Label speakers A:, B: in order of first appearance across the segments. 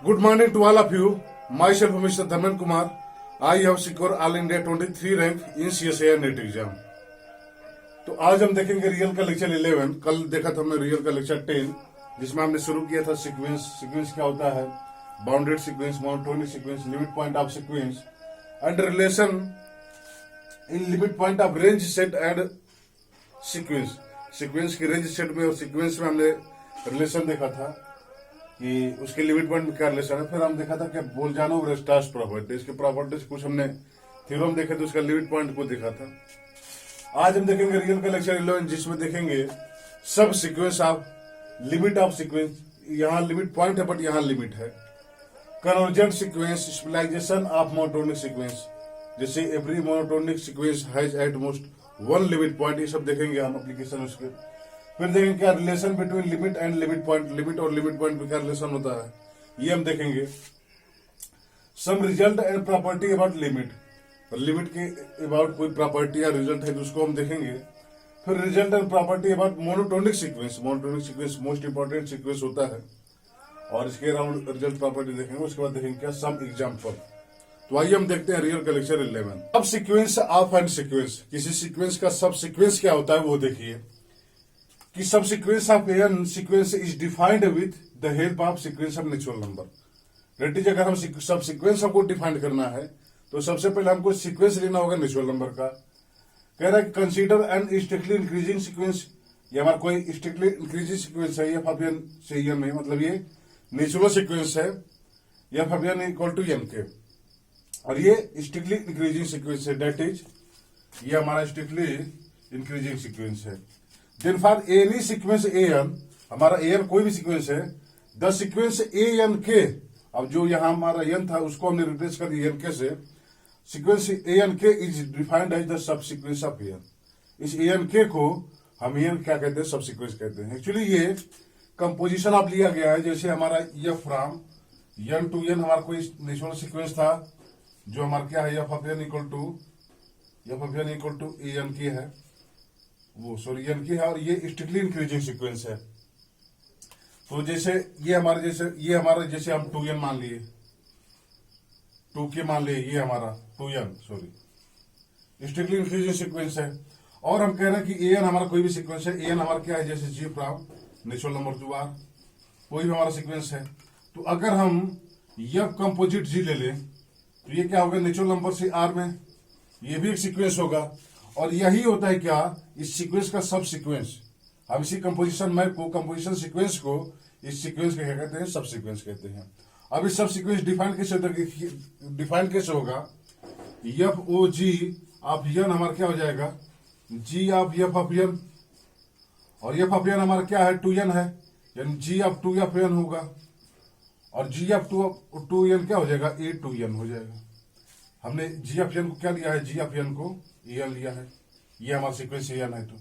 A: Good morning to all of you. Myself, Mr. Dharmen Kumar. I have secured All India 23 rank in CSIR net exam. तो आज हम देखेंगे real का lecture 11। कल देखा था हमने रियल का लेक्चर 10, जिसमें हमने शुरू किया था सीक्वेंस। सीक्वेंस क्या होता है? Bounded sequence, monotonic sequence, limit point of sequence and relation in limit point of range set and sequence. Sequence की रेंज सेट में और सीक्वेंस में हमने रिलेशन देखा था कि उसके लिमिट पॉइंट में क्या रिलेशन है। फिर हम देखा था कि बोल्जानोव रेस्टास प्रॉपर्टी, इसके प्रॉपर्टीज कुछ हमने थ्योरम देखे थे, उसका लिमिट पॉइंट को देखा था। आज हम देखेंगे रियल का लेक्चर 11, जिसमें देखेंगे सब sequence of limit of sequence. यहाँ लिमिट पॉइंट है बट यहाँ लिमिट है। Convergent sequence, specialization of monotonic sequence, जैसे every monotonic sequence has at most one limit point. ये सब देखेंगे हम एप्लीकेशन उसके। फिर देखेंगे क्या relation between limit and limit point, limit और लिमिट पॉइंट में क्या रिलेशन होता है, ये हम देखेंगे। Some result and property about limit, limit के अबाउट कोई प्रॉपर्टी या रिजल्ट है तो उसको हम देखेंगे। फिर result and property about monotonic sequence. Monotonic sequence most important sequence होता है और इसके अराउंड रिजल्ट प्रॉपर्टी देखेंगे। उसके बाद देखेंगे क्या सम एग्जाम्पल। तो आइए हम देखते हैं रियल का लेक्चर 11। अब सीक्वेंस ऑफ एंड सीक्वेंस, किसी सीक्वेंस का सब सीक्वेंस क्या होता है वो देखिए कि सब sequence of N sequence is defined with the help of sequence of natural number. That is, अगर हम सब सीक्वेंस हमको डिफाइंड करना है तो सबसे पहले हमको सीक्वेंस लेना होगा नेचुरल नंबर का। कह रहा है कि consider an strictly increasing sequence. ये हमारा कोई स्ट्रिक्टली इंक्रीजिंग सीक्वेंस है, एफ ऑफ एन से एन में, मतलब ये नेचुरल सीक्वेंस है, f of n equal to n के, और ये स्ट्रिक्टली इंक्रीजिंग सीक्वेंस है। दैट इज, ये हमारा स्ट्रिक्टली इंक्रीजिंग सीक्वेंस है। Then for any sequence a n, हमारा ए एन कोई भी सीक्वेंस है, द सीक्वेंस ए एन के, अब जो यहां हमारा एन था उसको हमने रिप्लेस कर दिया एन के से। सीक्वेंस ए एन के इज डिफाइंड एज द सब सीक्वेंस ऑफ एन। इस ए एन के को हम एन क्या कहते हैं? सब सीक्वेंस कहते हैं। एक्चुअली ये कंपोजिशन ऑफ लिया गया है, जैसे हमारा f from n to n हमारा कोई नेचुरल सीक्वेंस था जो हमारा क्या है, f of n equal to a n के है, वो सॉरी एन की है, और ये स्ट्रिक्टली इंक्रीजिंग सीक्वेंस है। तो जैसे ये हमारा जैसे हम 2n मान लिए, 2k मान लिए, ये हमारा 2n sorry strictly increasing sequence है। और हम कह रहे हैं कि एन हमारा कोई भी सीक्वेंस है, एन हमारा क्या है, जैसे g from natural number to R, कोई भी हमारा सीक्वेंस है। तो अगर हम एफ कंपोजिट जी ले लें तो ये क्या होगा, नेचुरल नंबर से आर में, ये भी एक सीक्वेंस होगा। और यही होता है क्या, इस सीक्वेंस का सब सीक्वेंस। हम इसी कंपोजिशन मैप को, कंपोजिशन सीक्वेंस को, इस सीक्वेंस के क्या कहते हैं? सब सीक्वेंस कहते हैं। अब इस सब सीक्वेंस डिफाइन कैसे होगा? F o g of n हमारा क्या हो जाएगा, g of f of n, और एफ ऑफ एन हमारा क्या है, 2n है, यानी जी ऑफ 2 एफ एन होगा, और जी ऑफ 2 एन क्या हो जाएगा, ए 2n हो जाएगा। हमने जी ऑफ एन को क्या लिया है, जी ऑफ एन को एन लिया है, ये हमारा सीक्वेंस एन है। तो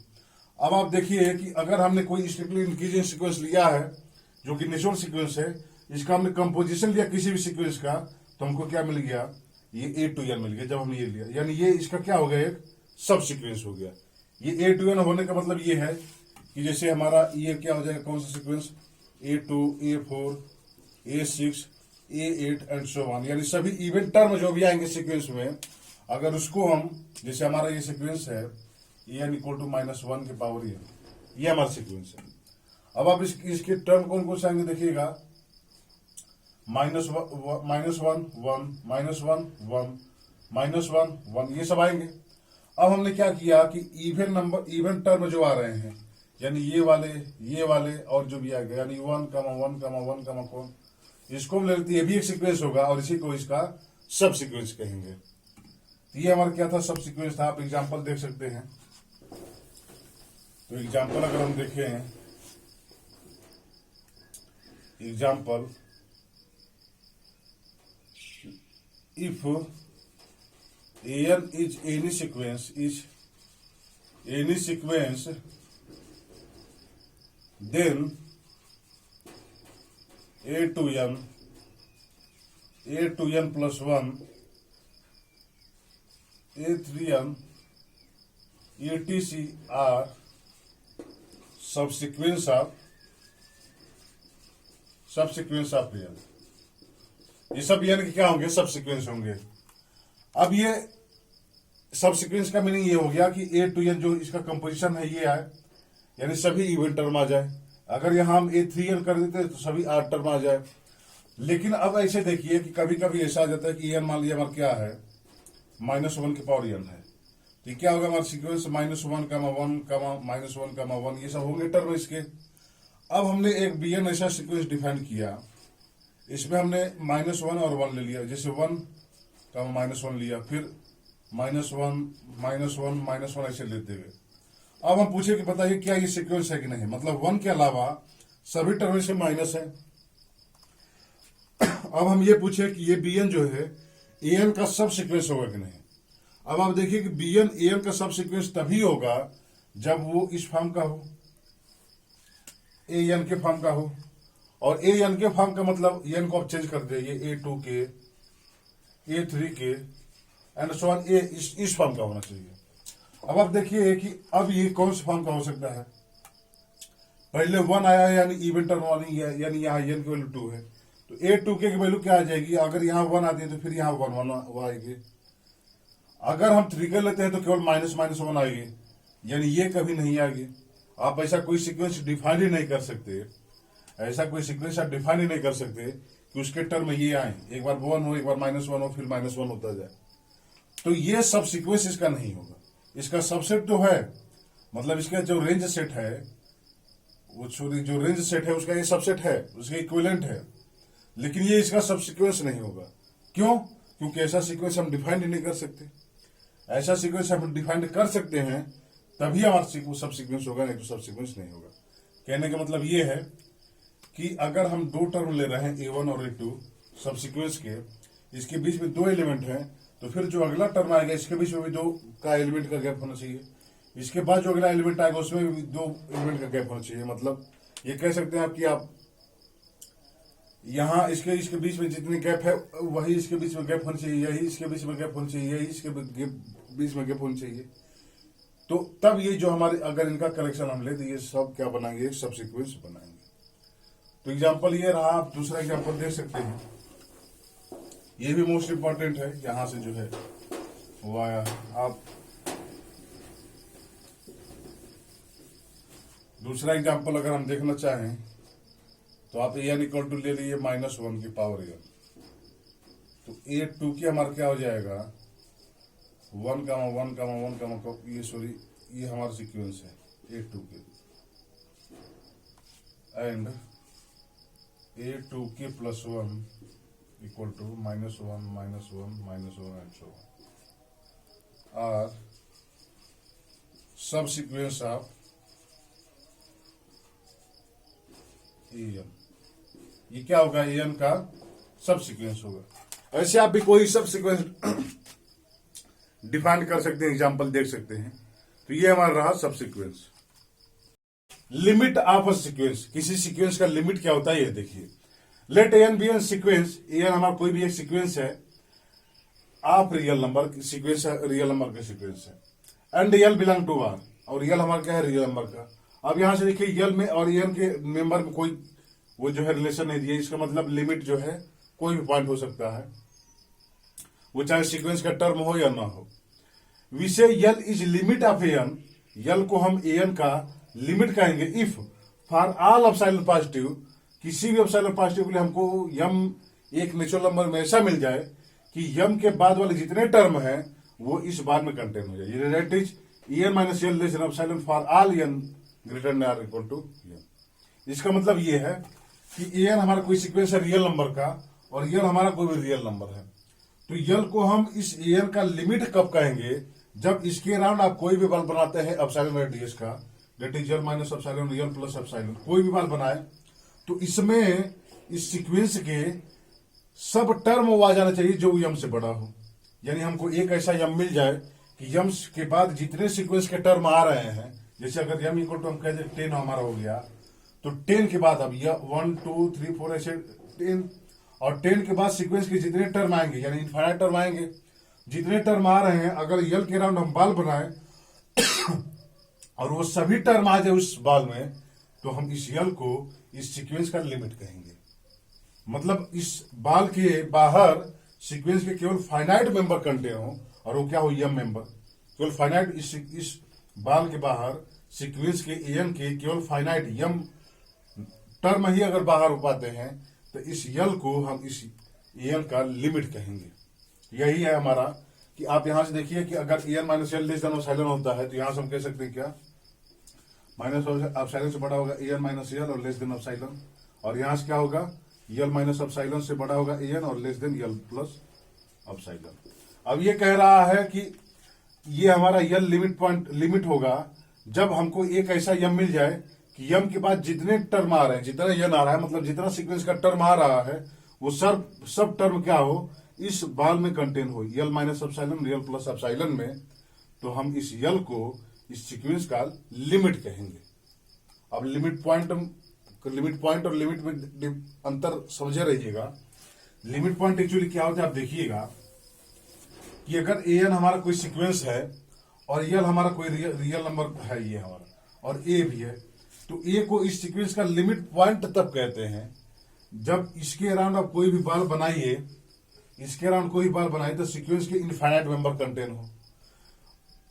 A: अब आप देखिए कि अगर हमने कोई स्ट्रिक्टली इंक्रीजिंग सीक्वेंस लिया है जो कि नेचुरल सीक्वेंस है, इसका हमने कंपोजिशन लिया किसी भी सीक्वेंस का, तो हमको क्या मिल गया, ये ए टू एन मिल गया। जब हमने ये लिया, यानी ये इसका क्या हो गया, एक सब सीक्वेंस हो गया। ये ए टू एन होने का मतलब ये है कि जैसे हमारा ये क्या हो जाएगा, कौन सा sequence, A2, A4, A6, A8 and so on, यानी सभी इवन टर्म जो भी आएंगे सीक्वेंस में, अगर उसको हम, जैसे हमारा ये सीक्वेंस है एन इक्वल टू -1 के पावर एन, ये हमारा सीक्वेंस है। अब आप इसके टर्म कौन कौन से आएंगे देखिएगा, -1 -1 1, ये सब आएंगे। अब हमने क्या किया कि इवन टर्म जो आ रहे हैं, यानी ये वाले और जो भी आएगा, यानी 1, 1, 1, कौन, इसको हम ले लेते, ये भी एक सीक्वेंस होगा और इसी को इसका सब सीक्वेंस कहेंगे। ये हमारा क्या था, सब सीक्वेंस था। आप एग्जांपल देख सकते हैं। तो एग्जांपल अगर हम देखें, example, if n is any sequence then a two n plus 1, A3n, etc are subsequence of real। ये सब यानी कि क्या होंगे, सब सीक्वेंस होंगे। अब ये सब सीक्वेंस का मीनिंग ये हो गया कि ए टू एन जो इसका कंपोजिशन है ये आए, यानी सभी इवन टर्म आ जाए। अगर यहां हम A3n कर देते तो सभी आर टर्म आ जाए। लेकिन अब ऐसे देखिए कि कभी कभी ऐसा आ जाता है कि एन मान लिया हमारा क्या है, -1 की पावर n है, तो क्या होगा हमारा सीक्वेंस -1, -1, -1, ये सब होंगे टर्म इसके। अब हमने एक bn ऐसा सीक्वेंस डिफाइन किया, इसमें हमने -1 और 1 ले लिया, जैसे 1, -1 लिया, फिर -1, -1 ऐसे लेते हुए। अब हम पूछे कि बताइए क्या ये सीक्वेंस है कि नहीं, मतलब 1 के अलावा सभी टर्म से माइनस है। अब हम ये पूछे कि ये bn जो है an का सब सीक्वेंस होगा कि नहीं। अब आप देखिए कि bn an का सब सीक्वेंस तभी होगा जब वो इस फॉर्म का हो, an के फॉर्म का हो। और an के फॉर्म का मतलब n को आप चेंज कर दीजिए, A2 के, A3 के एंड सो ऑन, इस फॉर्म का होना चाहिए। अब आप देखिए कि अब ये कौन से फॉर्म का हो सकता है। पहले 1 आया है यानी इवन टर्म 1 ही है, यानी यहाँ n की वैल्यू 2 है, तो A2 की वैल्यू क्या आ जाएगी। अगर यहाँ 1 आती है तो फिर यहाँ 1 आएगी। अगर हम 3 कर लेते हैं तो केवल -1 आएगी, यानी ये कभी नहीं आएगी। आप ऐसा कोई सीक्वेंस डिफाइन ही नहीं कर सकते, ऐसा कोई सीक्वेंस आप डिफाइन ही नहीं कर सकते कि उसके टर्म में ये आए, एक बार 1 हो, एक बार -1 हो, फिर -1 होता जाए। तो ये सब सीक्वेंस इसका नहीं होगा। इसका सबसेट जो है, मतलब इसका जो रेंज सेट है, वो छोड़ी जो रेंज सेट है उसका ये सबसेट है, उसके इक्विवेलेंट है, लेकिन ये इसका सब सीक्वेंस नहीं होगा। क्यों? क्योंकि ऐसा सीक्वेंस हम डिफाइन ही नहीं कर सकते। ऐसा सीक्वेंस हम डिफाइन कर सकते हैं तभी हमारा सब सीक्वेंस होगा, नहीं तो सब सीक्वेंस नहीं होगा। कहने का मतलब ये है कि अगर हम 2 टर्म ले रहे हैं A1 और A2 सब सीक्वेंस के, इसके बीच में 2 एलिमेंट हैं, तो फिर जो अगला टर्म आएगा इसके बीच में भी 2 का एलिमेंट का गैप होना चाहिए, इसके बाद जो अगला एलिमेंट आएगा उसमें भी 2 एलिमेंट का गैप होना चाहिए। मतलब ये कह सकते हैं आप कि आप यहाँ इसके बीच में जितनी गैप है वही इसके बीच में गैप होना चाहिए, यही इसके बीच में गैप होना चाहिए, यही इसके बीच में गैप होना चाहिए। तो तब ये जो हमारे, अगर इनका कलेक्शन हम ले तो ये सब क्या बनाएंगे, सब सीक्वेंस बनाएंगे। तो एग्जाम्पल ये रहा, आप दूसरा एग्जाम्पल देख सकते हैं, ये भी मोस्ट इंपॉर्टेंट है, यहां से जो है वो आया। आप दूसरा एग्जाम्पल अगर हम देखना चाहें तो आप an इक्वल टू ले लीजिए -1 की पावर n, तो A2 की हमारा क्या हो जाएगा 1, 1, ये सॉरी ये हमारा सीक्वेंस है A2 के, एंड A2 के +1 equal to -1, -1 and so are सब सीक्वेंस ऑफ an। ये क्या होगा, an का सब सीक्वेंस होगा। ऐसे आप भी कोई सब सीक्वेंस डिफाइन कर सकते हैं, एग्जांपल देख सकते हैं। तो ये हमारा रहा subsequence. Limit of a sequence, किसी सीक्वेंस का लिमिट क्या होता है ये देखिए। Let an be an sequence, an हमारा कोई भी एक सीक्वेंस है of real number, sequence real number का सीक्वेंस है, and l belong to r, और l हमारा क्या है, रियल नंबर का। अब यहां से देखिए l में और n के मेंबर में कोई वो जो है रिलेशन नहीं दिया, इसका मतलब लिमिट जो है कोई भी पॉइंट हो सकता है, वो चाहे सीक्वेंस का टर्म हो या ना हो। वी से l is limit of an, l को हम an का लिमिट कहेंगे if for all epsilon positive, किसी भी एप्सिलॉन पॉजिटिव के लिए हमको m एक नेचुरल नंबर में ऐसा मिल जाए कि m के बाद वाले जितने टर्म हैं वो इस बार में कंटेन हो जाए। That is en minus l less than epsilon for all n greater than or equal to n। इसका मतलब ये है कि an हमारा कोई सीक्वेंस है रियल नंबर का, और l हमारा कोई भी रियल नंबर है। तो l को हम इस an का लिमिट कब कहेंगे, जब इसके अराउंड आप कोई भी बल बनाते हैं एप्सिलॉन रेडियस का, that is l minus epsilon, l plus epsilon, कोई भी बल बनाए तो इसमें इस सीक्वेंस के सब टर्म वो आ जाना चाहिए जो m से बड़ा हो। यानी हमको एक ऐसा m मिल जाए कि m के बाद जितने सीक्वेंस के टर्म आ रहे हैं, जैसे अगर m इक्वल टू हम कह दें 10 हमारा हो गया, तो 10 के बाद अब यह 1, 2, 3, 4 ऐसे 10, और 10 के बाद सीक्वेंस के जितने टर्म आएंगे यानी इनफाइनाइट टर्म आएंगे, जितने टर्म आ रहे हैं अगर यल के राउंड हम बाल बनाए और वो सभी टर्म आ जाए उस बाल में, तो हम इस यल को इस सीक्वेंस का लिमिट कहेंगे। मतलब इस बाल के बाहर सीक्वेंस के केवल फाइनाइट मेंबर कंटेन हो, और वो क्या हो, यम मेंबर। केवल फाइनाइट इस बाल के बाहर सीक्वेंस के एन के केवल फाइनाइट यम टर्म ही अगर बाहर हो पाते हैं तो इस यल को हम इस एन का लिमिट कहेंगे। यही है हमारा कि आप यहां से देखिए कि अगर N minus l less than epsilon होता है तो यहां से हम कह सकते हैं क्या, माइनस एप्सिलॉन से बड़ा होगा एन माइनस यल और लेस देन एप्सिलॉन, और यहां से क्या होगा, यल माइनस एप्सिलॉन से बड़ा होगा एन और लेस देन यल प्लस एप्सिलॉन। अब ये कह रहा है कि ये हमारा यल लिमिट होगा जब हमको एक ऐसा यम मिल जाए कि यम के बाद जितने टर्म आ रहे हैं, जितना यन आ रहा है, मतलब जितना सीक्वेंस का टर्म आ रहा है वो सब टर्म क्या हो, इस बाल में कंटेन हो, यल माइनस एप्सिलॉन यल प्लस एप्सिलॉन में। तो हम इस यल को इस सीक्वेंस का लिमिट कहेंगे। अब लिमिट पॉइंट और लिमिट में अंतर समझे रहिएगा। लिमिट पॉइंट एक्चुअली क्या होता है, आप देखिएगा कि अगर ए एन हमारा कोई सीक्वेंस है और यल हमारा कोई रियल नंबर है, ये हमारा, और ए भी है, तो ए को इस सीक्वेंस का लिमिट पॉइंट तब कहते हैं जब इसके अराउंड आप कोई भी बाल बनाइए, इसके अराउंड कोई बाल बनाइए तो सीक्वेंस के इनफाइनाइट मेंबर कंटेन हो।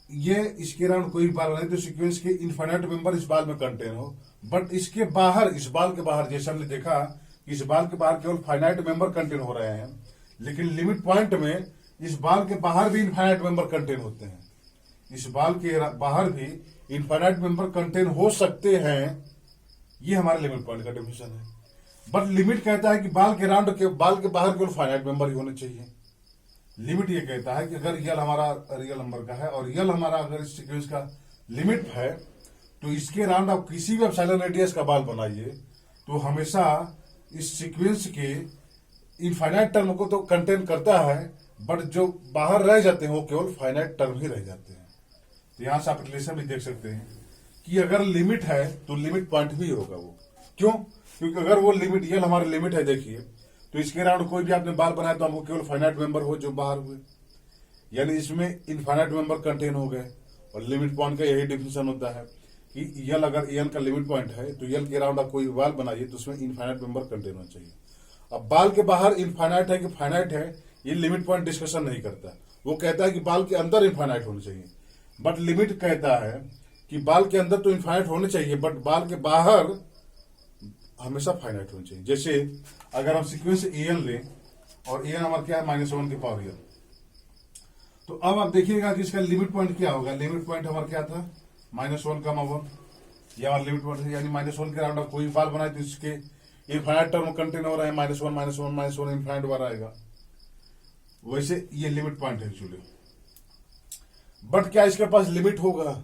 A: ये इसके अराउंड कोई बाल बनाए तो सीक्वेंस के इनफाइनाइट मेंबर इस बाल में कंटेन हो, बट इसके बाहर, इस बाल के बाहर, जैसे हमने देखा कि इस बाल के बाहर केवल फाइनाइट मेंबर कंटेन हो रहे हैं, लेकिन लिमिट पॉइंट में इस बाल के बाहर भी इनफाइनाइट मेंबर कंटेन होते हैं। इस बाल के बाहर भी इनफाइनाइट मेंबर कंटेन हो सकते हैं। ये हमारा लिमिट पॉइंट का डेफिनेशन है। बट लिमिट कहता है कि बाल के बाहर केवल फाइनाइट मेंबर ही होने चाहिए। लिमिट ये कहता है कि अगर यल हमारा रियल नंबर का है और यल हमारा अगर इस सीक्वेंस का लिमिट है तो इसके अराउंड आप किसी भी एप्सिलॉन रेडियस का बाल बनाइए तो हमेशा इस सीक्वेंस के इनफाइनाइट टर्म को तो कंटेन करता है, बट जो बाहर रह जाते हैं वो केवल फाइनाइट टर्म ही रह जाते हैं। तो यहां से आप रिलेशन भी देख सकते हैं कि अगर लिमिट है तो लिमिट पॉइंट भी होगा वो। क्यों? क्योंकि अगर वो लिमिट, यल हमारी लिमिट है, देखिए, तो इसके अराउंड कोई भी आपने बाल बनाया तो हमको केवल फाइनाइट मेंबर हो जो बाहर हुए, यानी इसमें इनफाइनाइट मेंबर कंटेन हो गए। और लिमिट पॉइंट का यही डिफिनेशन होता है कि यल अगर एन का लिमिट पॉइंट है तो यल के अराउंड आप कोई बाल बनाइए तो उसमें इनफाइनाइट मेंबर कंटेन होना चाहिए। अब बाल के बाहर इनफाइनाइट है कि फाइनाइट है, ये लिमिट पॉइंट डिस्कशन नहीं करता। वो कहता है कि बाल के अंदर इनफाइनाइट होनी चाहिए, बट लिमिट कहता है कि बाल के अंदर तो इनफाइनाइट होने चाहिए बट बाल के बाहर हमेशा फाइनाइट होनी चाहिए। जैसे अगर हम सीक्वेंस ए एन लें और ए एन हमारा क्या है, -1 की पावर एन, तो अब आप देखिएगा कि इसका लिमिट पॉइंट क्या होगा। लिमिट पॉइंट हमारा क्या था, -1, ये हमारा लिमिट पॉइंट है, यानी -1 के अराउंड कोई बाल बनाए तो इसके इनफाइनाइट टर्म कंटेन हो रहा है, -1 इनफाइनाइट बार आएगा। वैसे ये लिमिट पॉइंट है एक्चुअली। बट क्या इसके पास लिमिट होगा?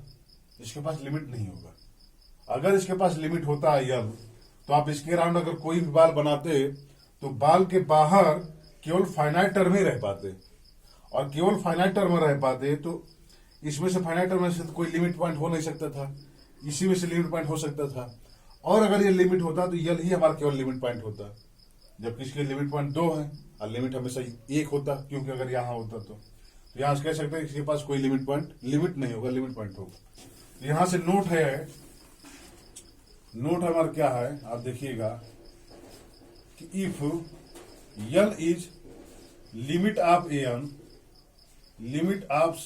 A: इसके पास लिमिट नहीं होगा। अगर इसके पास लिमिट होता है यल, तो आप इसके अराउंड अगर कोई भी बाल बनाते तो बाल के बाहर केवल फाइनाइट टर्म ही रह पाते, और केवल फाइनाइट टर्म रह पाते तो इसमें से फाइनाइट टर्म से कोई लिमिट पॉइंट हो नहीं सकता था, इसी में से लिमिट पॉइंट हो सकता था। और अगर ये लिमिट होता तो यल ही हमारा केवल लिमिट पॉइंट होता, जबकि इसके लिमिट पॉइंट 2 है और लिमिट हमेशा 1 होता, क्योंकि अगर यहां होता तो यहां से कह सकते हैं इसके पास कोई लिमिट नहीं होगा, लिमिट पॉइंट होगा। यहां से नोट हमारा क्या है, आप देखिएगा कि if l is limit of a n, limit of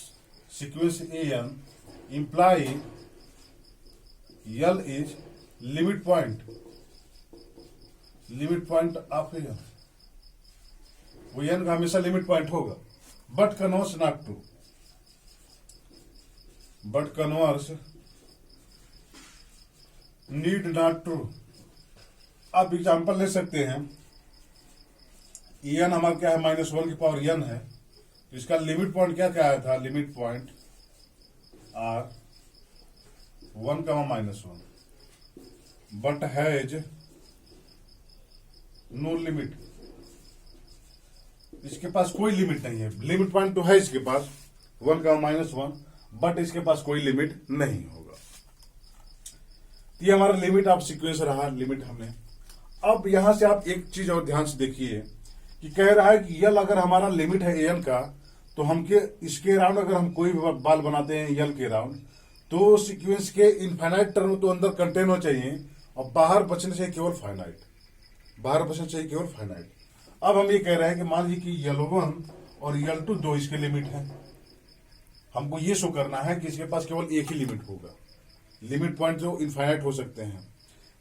A: sequence a n imply l is limit point of a n, वो एन का हमेशा लिमिट पॉइंट होगा। But converse not true, but converse need not true. आप example ले सकते हैं, N हमारा क्या है, -1 की पावर एन है, तो इसका लिमिट पॉइंट क्या क्या आया था, limit point are 1, -1, but has no limit. इसके पास कोई लिमिट नहीं है। लिमिट पॉइंट तो है इसके पास 1, -1, बट इसके पास कोई लिमिट नहीं होगा। ये हमारा लिमिट ऑफ सीक्वेंस रहा, लिमिट हमने। अब यहां से आप एक चीज और ध्यान से देखिए कि कह रहा है कि यल अगर हमारा लिमिट है एन का, तो हम इसके अराउंड अगर हम कोई भी बाल बनाते हैं यल के अराउंड, तो सीक्वेंस के इनफाइनाइट टर्म तो अंदर कंटेन हो चाहिए और बाहर बचने चाहिए केवल फाइनाइट। बाहर बचना चाहिए केवल फाइनाइट। अब हम ये कह रहे हैं कि मान लीजिए कि L1 और L2 दो इसके लिमिट है, हमको ये शो करना है कि इसके पास केवल एक ही लिमिट होगा। लिमिट पॉइंट जो इनफाइनाइट हो सकते हैं,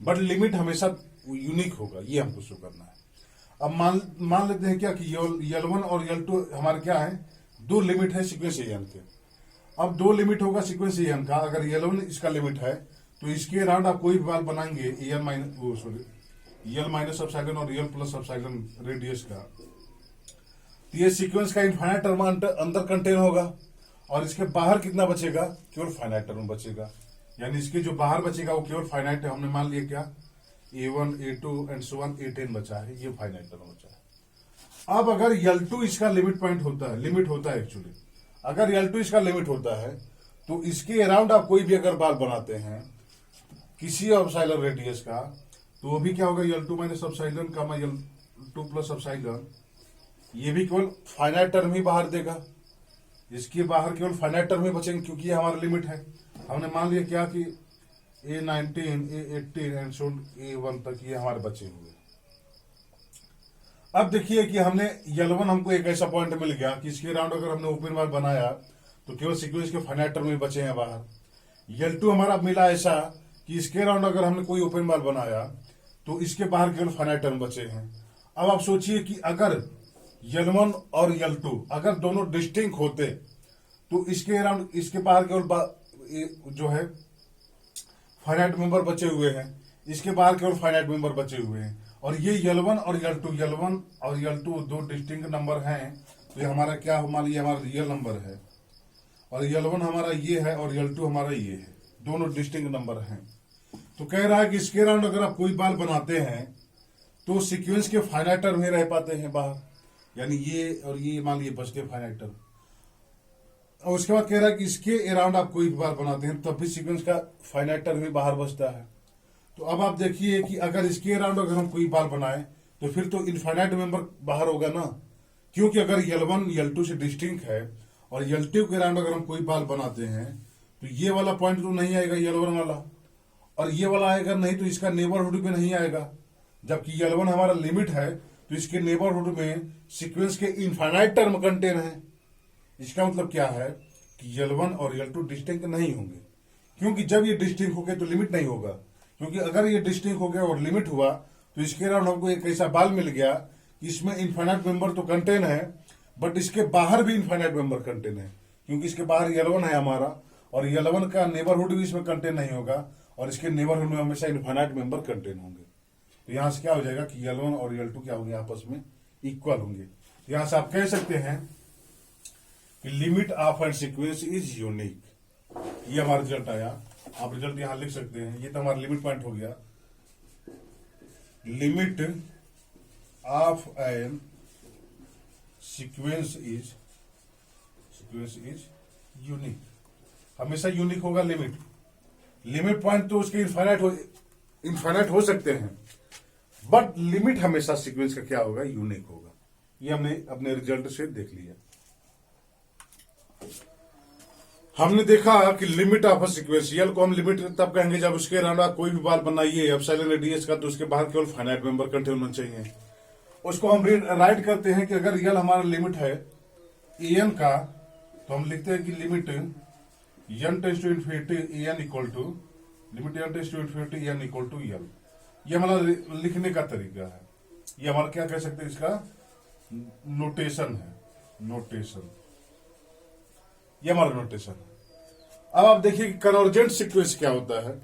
A: बट लिमिट हमेशा यूनिक होगा, ये हमको शो करना है। अब मान लेते हैं क्या कि L1 और L2 हमारे क्या है, दो लिमिट है सीक्वेंस एन के। अब दो लिमिट होगा सीक्वेंस एन का, अगर L1 इसका लिमिट है तो इसके अराउंड आप कोई भी बात बनाएंगे एल माइनस एप्सिलॉन और एल प्लस एप्सिलॉन रेडियस का, तो ये सीक्वेंस का इनफाइनाइट टर्म अंदर कंटेन होगा और इसके बाहर कितना बचेगा, केवल फाइनाइट टर्म बचेगा। यानी इसके जो बाहर बचेगा वो केवल फाइनाइट है। हमने मान लिया क्या A1 A2 and so on A10 बचा है, ये फाइनाइट टर्म बचा है। अब अगर L2 इसका लिमिट पॉइंट होता है, लिमिट होता है एक्चुअली, अगर L2 इसका लिमिट होता है तो इसके अराउंड आप कोई भी अगर बार बनाते हैं किसी एप्सिलॉन रेडियस का, तो वो भी क्या होगा L2 माइनस एप्सिलॉन का L2 प्लस एप्सिलॉन, ये भी केवल फाइनाइट टर्म ही बाहर देगा। इसके बाहर केवल फाइनाइट टर्म ही बचेंगे क्योंकि ये हमारा लिमिट है। हमने मान लिया क्या कि A19 A18 and so A1 तक ये हमारे बचे हुए। अब देखिए कि हमने L1 हमको एक ऐसा पॉइंट मिल गया कि इसके अराउंड अगर हमने ओपन बार बनाया तो केवल सीक्वेंस के फाइनाइट टर्म ही बचे हैं बाहर। L2 हमारा मिला ऐसा कि इसके अराउंड अगर हमने कोई ओपन बार बनाया तो इसके बाहर केवल फाइनाइट टर्म बचे हैं। अब आप सोचिए कि अगर L1 और L2 अगर दोनों डिस्टिंक्ट होते तो इसके अराउंड इसके बाहर केवल जो है फाइनाइट मेंबर बचे हुए हैं, इसके बाहर केवल फाइनाइट मेंबर बचे हुए हैं। और ये L1 और L2 दो डिस्टिंक्ट नंबर हैं, तो ये हमारा क्या हमारा ये हमारा रियल नंबर है, और L1 हमारा ये है और L2 हमारा ये है, दोनों डिस्टिंक्ट नंबर हैं। तो कह रहा है कि इसके अराउंड अगर आप कोई बाल बनाते हैं तो सीक्वेंस के फाइनाइट टर्म ही रह पाते हैं बाहर, यानी ये और ये मान लीजिए बचते फाइनाइट टर्म। और उसके बाद कह रहा है कि इसके अराउंड आप कोई बार बनाते हैं तब भी सीक्वेंस का फाइनाइट टर्म ही बाहर बचता है। तो अब आप देखिए कि अगर इसके अराउंड अगर हम कोई बार बनाए तो फिर तो इनफाइनाइट मेंबर बाहर होगा ना, क्योंकि अगर L1 L2 से डिस्टिंक्ट है और L2 के अराउंड अगर हम कोई बार बनाते हैं तो ये वाला पॉइंट तो नहीं आएगा L1 वाला, और ये वाला आएगा नहीं तो इसका नेबरहुड में नहीं आएगा। जबकि L1 हमारा लिमिट है तो इसके नेबरहुड में सीक्वेंस के इनफाइनाइट टर्म कंटेन है। इसका मतलब क्या है कि L1 और L2 डिस्टिंक्ट नहीं होंगे, क्योंकि जब ये डिस्टिंक्ट हो गए तो लिमिट नहीं होगा। क्योंकि अगर ये डिस्टिंक्ट हो गया और लिमिट हुआ तो इसके अराउंड हमको एक ऐसा बाल मिल गया कि इसमें इनफाइनाइट मेंबर तो कंटेन है बट इसके बाहर भी इनफाइनाइट मेंबर कंटेन है, क्योंकि इसके बाहर L1 है हमारा और L1 का नेबरहुड भी इसमें कंटेन नहीं होगा और इसके नेबरहुड में हमेशा इनफाइनाइट मेंबर कंटेन होंगे। तो यहां से क्या हो जाएगा कि L1 और L2 क्या होंगे, आपस में इक्वल होंगे। तो यहां से आप कह सकते हैं कि limit of and sequence is unique. ये हमारा रिजल्ट आया, आप रिजल्ट यहां लिख सकते हैं। ये तो हमारा लिमिट पॉइंट हो गया, limit of N sequence is unique. हमेशा यूनिक होगा लिमिट पॉइंट तो उसके इनफाइनाइट हो सकते हैं, बट लिमिट हमेशा सीक्वेंस का क्या होगा, यूनिक होगा। ये हमने अपने रिजल्ट से देख लिया। हमने देखा कि लिमिट ऑफ अ सीक्वेंस, यल को हम लिमिट तब कहेंगे जब उसके अराउंड आप कोई भी बाल बनाइए एप्सिलॉन रेडियस का तो उसके बाहर केवल फाइनाइट मेंबर कंटेन होना चाहिए। उसको हम राइट करते हैं कि अगर यल हमारा लिमिट है एन का तो हम लिखते हैं कि limit n tends to infinity n equal to limit n tends to infinity n equal to l. ये हमारा लिखने का तरीका है, ये हमारा क्या कह सकते हैं, इसका नोटेशन है, नोटेशन, ये हमारा नोटेशन है। अब आप देखिए कि कन्वर्जेंट सीक्वेंस क्या होता है।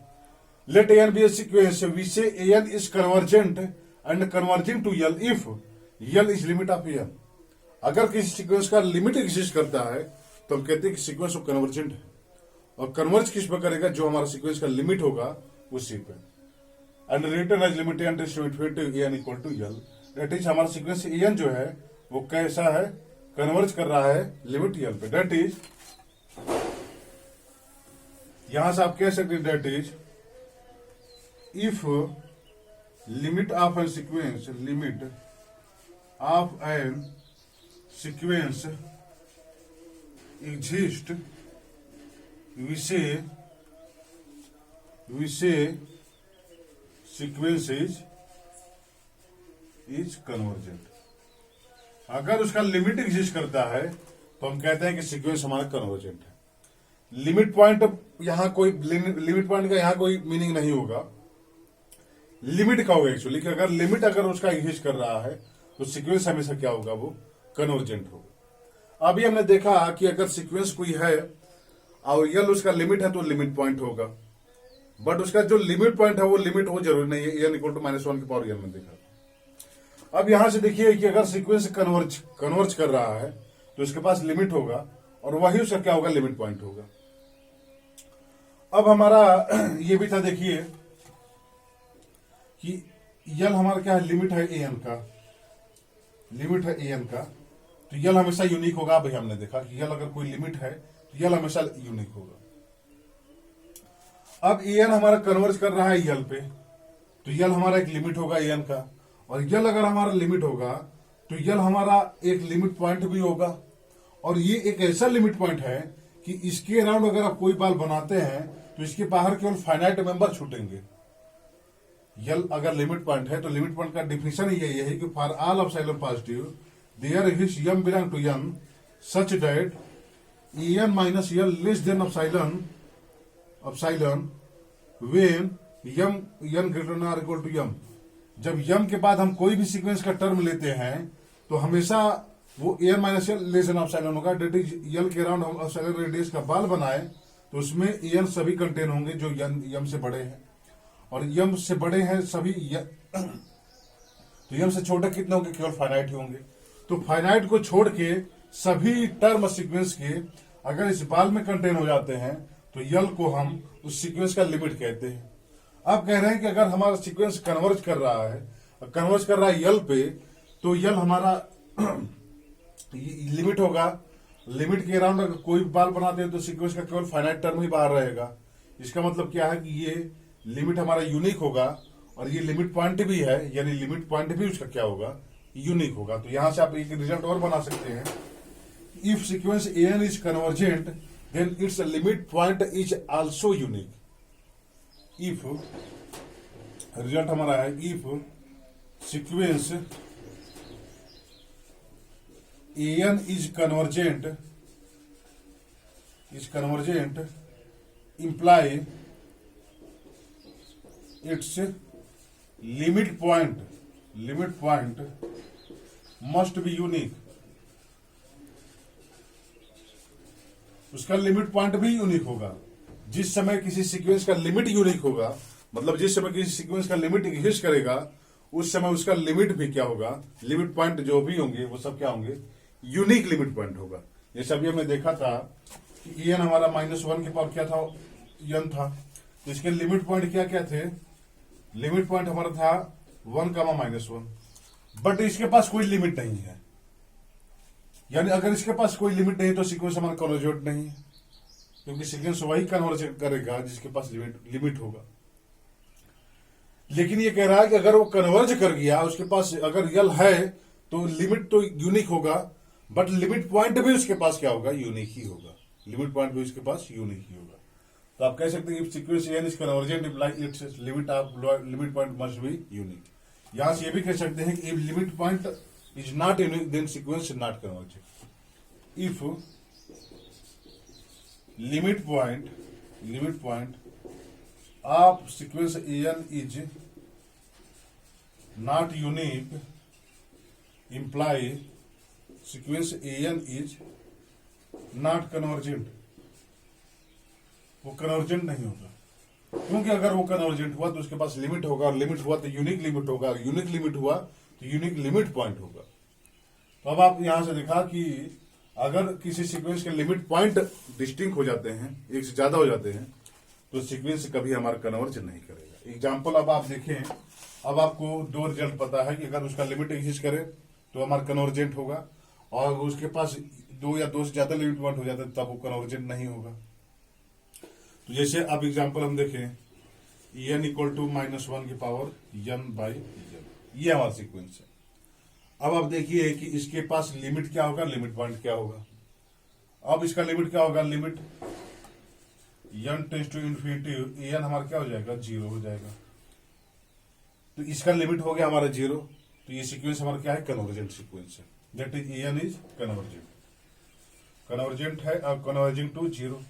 A: Let n be a sequence, we say n is convergent and converging to l if l is limit of n. अगर किसी सीक्वेंस का लिमिट एग्जिस्ट करता है तो हम कहते हैं कि सीक्वेंस कन्वर्जेंट है, और कन्वर्ज किस पर करेगा, जो हमारा सीक्वेंस का लिमिट होगा उसी पे। And return as limit n tends to infinity n equal to l, that is हमारा सीक्वेंस एन जो है वो कैसा है, कन्वर्ज कर रहा है लिमिट यल पे। दैट इज, यहां से आप कह सकते हैं that is if limit of N sequence, limit of N sequence exist, we say sequence is is convergent. अगर उसका लिमिट एग्जिस्ट करता है तो हम कहते हैं कि सीक्वेंस हमारा कन्वर्जेंट है। लिमिट पॉइंट यहां कोई लिमिट पॉइंट का यहां कोई मीनिंग नहीं होगा, लिमिट का होगा एक्चुअली, कि अगर लिमिट अगर उसका एग्जिस्ट कर रहा है तो सीक्वेंस हमेशा क्या होगा, वो कन्वर्जेंट होगा। अभी हमने देखा कि अगर सीक्वेंस कोई है और यल उसका लिमिट है तो लिमिट पॉइंट होगा, बट उसका जो लिमिट पॉइंट है वो लिमिट हो जरूरी नहीं है, n इक्वल टू -1 की पावर n में देखा। अब यहां से देखिए कि अगर सीक्वेंस कन्वर्ज कर रहा है तो इसके पास लिमिट होगा और वही उसका क्या होगा, लिमिट पॉइंट होगा। अब हमारा ये भी था, देखिए कि यल हमारा क्या है, लिमिट है an का, लिमिट है an का, तो यल हमेशा यूनिक होगा। भाई हमने देखा कि यल अगर कोई लिमिट है तो यल हमेशा यूनिक होगा। अब an हमारा कन्वर्ज कर रहा है यल पे, तो यल हमारा एक लिमिट होगा an का, और यल अगर हमारा लिमिट होगा तो यल हमारा एक लिमिट पॉइंट भी होगा। और ये एक ऐसा लिमिट पॉइंट है कि इसके अराउंड अगर आप कोई बॉल बनाते हैं तो इसके बाहर केवल फाइनाइट मेंबर छूटेंगे। यल अगर लिमिट पॉइंट है तो लिमिट पॉइंट का डिफिनेशन ही यही है कि for all epsilon positive there is m belong to n such that en minus l less than epsilon when n greater than और इक्वल टू m। जब m के बाद हम कोई भी सीक्वेंस का टर्म लेते हैं तो हमेशा वो n minus l less than epsilon होगा। डेट इज यल के अराउंड हम एप्सिलॉन रेडियस का बॉल बनाए तो उसमें n सभी कंटेन होंगे जो m से बड़े हैं, और m से बड़े हैं सभी तो m से छोटे कितने होंगे, केवल फाइनाइट ही होंगे। तो फाइनाइट को छोड़ के सभी टर्म सीक्वेंस के अगर इस बाल में कंटेन हो जाते हैं तो यल को हम उस सीक्वेंस का लिमिट कहते हैं। अब कह रहे हैं कि अगर हमारा सीक्वेंस कन्वर्ज कर रहा है यल पे, तो यल हमारा लिमिट होगा। लिमिट के अराउंड अगर कोई बाल बनाते हैं तो सीक्वेंस का केवल फाइनाइट टर्म ही बाहर रहेगा। इसका मतलब क्या है कि ये लिमिट हमारा यूनिक होगा, और ये लिमिट पॉइंट भी है, यानी लिमिट पॉइंट भी उसका क्या होगा, यूनिक होगा। तो यहां से आप एक रिजल्ट और बना सकते हैं, if sequence an is convergent then its limit point is also unique. If result हमारा है, if sequence an is convergent imply its limit point must be unique। उसका लिमिट पॉइंट भी यूनिक होगा। जिस समय किसी सीक्वेंस का लिमिट यूनिक होगा, मतलब जिस समय किसी सीक्वेंस का लिमिट एग्जिस्ट करेगा उस समय उसका लिमिट भी क्या होगा, लिमिट पॉइंट जो भी होंगे वो सब क्या होंगे, यूनिक लिमिट पॉइंट होगा। जैसे अभी हमने देखा था कि n हमारा -1 के पावर क्या था, n था, तो इसके लिमिट पॉइंट क्या क्या थे, लिमिट पॉइंट हमारा था 1, -1, बट इसके पास कोई लिमिट नहीं है। यानी अगर इसके पास कोई लिमिट नहीं तो सीक्वेंस हमारा कन्वर्जेंट नहीं है, क्योंकि सीक्वेंस वही कन्वर्ज करेगा जिसके पास लिमिट होगा। लेकिन ये कह रहा है कि अगर वो कन्वर्ज कर गया, उसके पास अगर यल है तो लिमिट तो यूनिक होगा, बट लिमिट पॉइंट भी उसके पास क्या होगा, यूनिक ही होगा। लिमिट पॉइंट भी उसके पास यूनिक ही होगा। तो आप कह सकते हैं if sequence n is convergent imply its limit point must be unique. यहां से ये भी कह सकते हैं कि if limit point is not unique then sequence is not convergent. If limit point of sequence an is not unique imply sequence an is not convergent. वो convergent नहीं होगा, क्योंकि अगर वो कन्वर्जेंट हुआ तो उसके पास लिमिट होगा, और लिमिट हुआ तो यूनिक लिमिट होगा, और यूनिक लिमिट हुआ तो यूनिक लिमिट पॉइंट होगा। तो अब आप यहां से देखा कि अगर किसी सीक्वेंस के लिमिट पॉइंट डिस्टिंक्ट हो जाते हैं, एक से ज्यादा हो जाते हैं, तो सीक्वेंस कभी हमारा कन्वर्ज नहीं करेगा। एग्जाम्पल अब आप देखें, अब आपको दो रिजल्ट पता है कि अगर उसका लिमिट एग्जिस्ट करे तो हमारा कन्वर्जेंट होगा, और उसके पास 2 या 2 से ज्यादा लिमिट पॉइंट हो जाता है तब वो कन्वर्जेंट नहीं होगा। तो जैसे अब एग्जाम्पल हम देखें, n इक्वल टू -1 की पावर n/n, ये हमारा सीक्वेंस है। अब आप देखिए कि इसके पास लिमिट क्या होगा, लिमिट पॉइंट क्या होगा। अब इसका लिमिट क्या होगा, limit n tends to infinity n हमारा क्या हो जाएगा, 0 हो जाएगा। तो इसका लिमिट हो गया हमारा 0, तो ये सीक्वेंस हमारा क्या है, कन्वर्जेंट सीक्वेंस है। That is n is convergent, convergent है और converging to zero.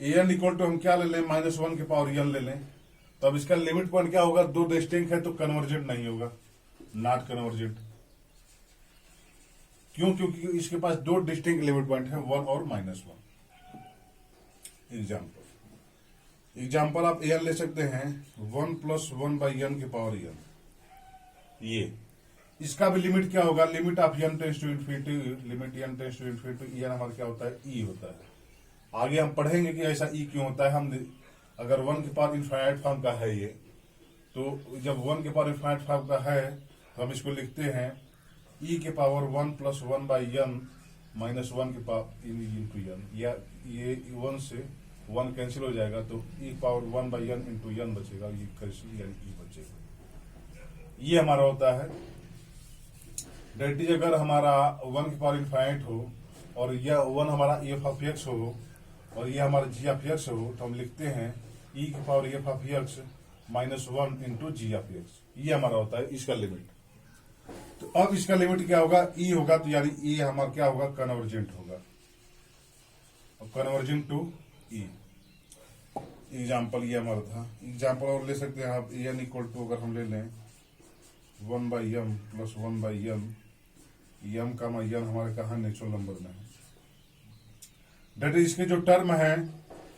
A: N equal to हम क्या ले लें, -1 के पावर एन ले लें, तो अब इसका लिमिट पॉइंट क्या होगा, दो डिस्टिंक्ट है तो कन्वर्जेंट नहीं होगा, नॉट कन्वर्जेंट। क्यों, क्योंकि इसके पास दो डिस्टिंक्ट लिमिट पॉइंट है, 1 और -1। एग्जाम्पल आप एन ले सकते हैं 1 + 1/n के पावर n। ये इसका भी लिमिट क्या होगा, limit of n tends to infinity, limit n tends to infinity, n हमारा क्या होता है, e होता है। आगे हम पढ़ेंगे कि ऐसा e क्यों होता है। हम अगर 1 के पावर इनफाइनाइट फॉर्म का है ये, तो जब 1 के पावर इनफाइनाइट फॉर्म का है तो हम इसको लिखते हैं e के पावर 1 + 1/n -1 के पावर इंटू n, या ये 1 से 1 कैंसिल हो जाएगा तो e power 1/n into n बचेगा, ये कैंसिल यानी e बचेगा। ये हमारा होता है। डेट इज अगर हमारा 1 के पावर इनफाइनाइट हो और यह 1 हमारा f(x) हो और ये हमारा g(x) हो, तो हम लिखते हैं e के पावर f(x) -1 इंटू g(x). ये हमारा होता है इसका लिमिट। तो अब इसका लिमिट क्या होगा, e होगा, तो यानी e हमारा क्या होगा, कन्वर्जेंट होगा, कन्वर्जिंग टू e। एग्जाम्पल ये हमारा था। एग्जाम्पल और ले सकते हैं आप, n इक्वल टू अगर हम ले लें 1/m + 1/n, m का n हमारे कहा नेचुरल नंबर में है। डेट इज इसके जो टर्म है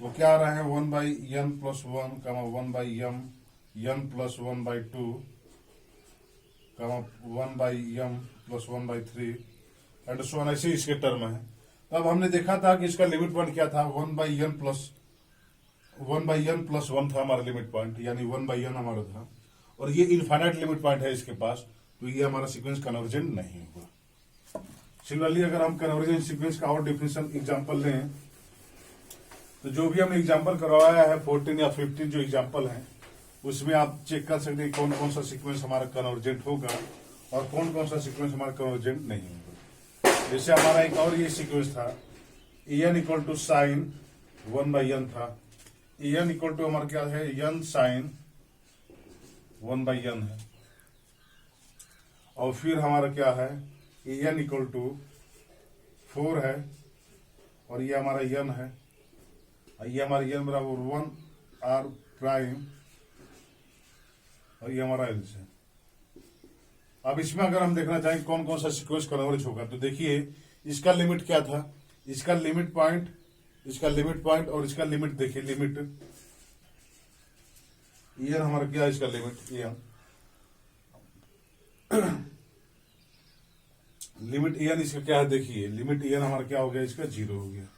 A: वो क्या आ रहा है, 1/n + 1, 1/m, n + 1/2, 1/m + 1/3 and so on, ऐसे इसके टर्म है। तो अब हमने देखा था कि इसका लिमिट पॉइंट क्या था, 1/n + 1 था हमारा लिमिट पॉइंट, यानी 1/n हमारा था, और ये इनफाइनाइट लिमिट पॉइंट है इसके पास, तो ये हमारा सीक्वेंस कन्वर्जेंट नहीं होगा। सिमिलरली अगर हम कन्वर्जेंट सीक्वेंस का और डिफिनेशन एग्जांपल लें, तो जो भी हमने एग्जांपल करवाया है 14 या 15 जो एग्जांपल हैं, उसमें आप चेक कर सकते हैं कौन कौन सा सीक्वेंस हमारा कन्वर्जेंट होगा और कौन कौन सा सीक्वेंस हमारा कन्वर्जेंट नहीं होगा। जैसे हमारा एक और ये सीक्वेंस था, en equal to sign 1/n था, en इक्वल टू हमारा क्या है, n sin 1/n है, और फिर हमारा क्या है, en इक्वल टू 4 है, और ये हमारा n है, ये हमारा n बराबर 1r', और ये हमारा l है। अब इसमें अगर हम देखना चाहें कौन कौन सा सीक्वेंस कन्वर्ज होगा, तो देखिए इसका लिमिट क्या था, इसका लिमिट पॉइंट, इसका लिमिट पॉइंट और इसका लिमिट देखिए, लिमिट ये हमारा क्या है, इसका लिमिट ये लिमिट एन इसका क्या है, देखिए लिमिट एन हमारा क्या हो गया, इसका 0 हो गया।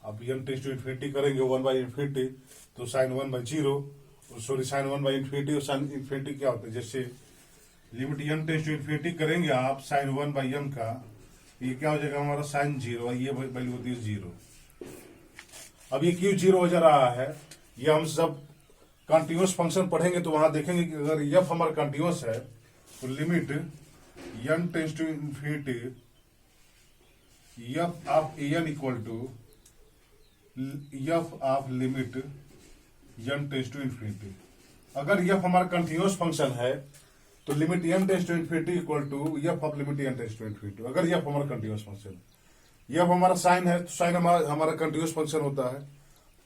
A: अब n टेंड्स टू इन्फिनिटी करेंगे 1/∞, तो sin 1/0, सॉरी sin 1/∞, और sin इन्फिनिटी क्या होता है, जैसे limit n tends to infinity करेंगे आप sin 1/m का, ये क्या हो जाएगा हमारा sin 0, और ये वैल्यू होती है 0। अब ये क्यों 0 हो जा रहा है, ये हम सब कंटिन्यूअस फंक्शन पढ़ेंगे तो वहां देखेंगे कि अगर f हमारा कंटिन्यूअस है तो limit n tends to infinity f of n equal to f of limit n tends to infinity. अगर f हमारा कंटिन्यूअस फंक्शन है तो limit n tends to infinity equal to f of limit n tends to infinity. अगर f हमारा continuous function, f हमारा sine है तो sign हमारा कंटिन्यूअस फंक्शन होता है,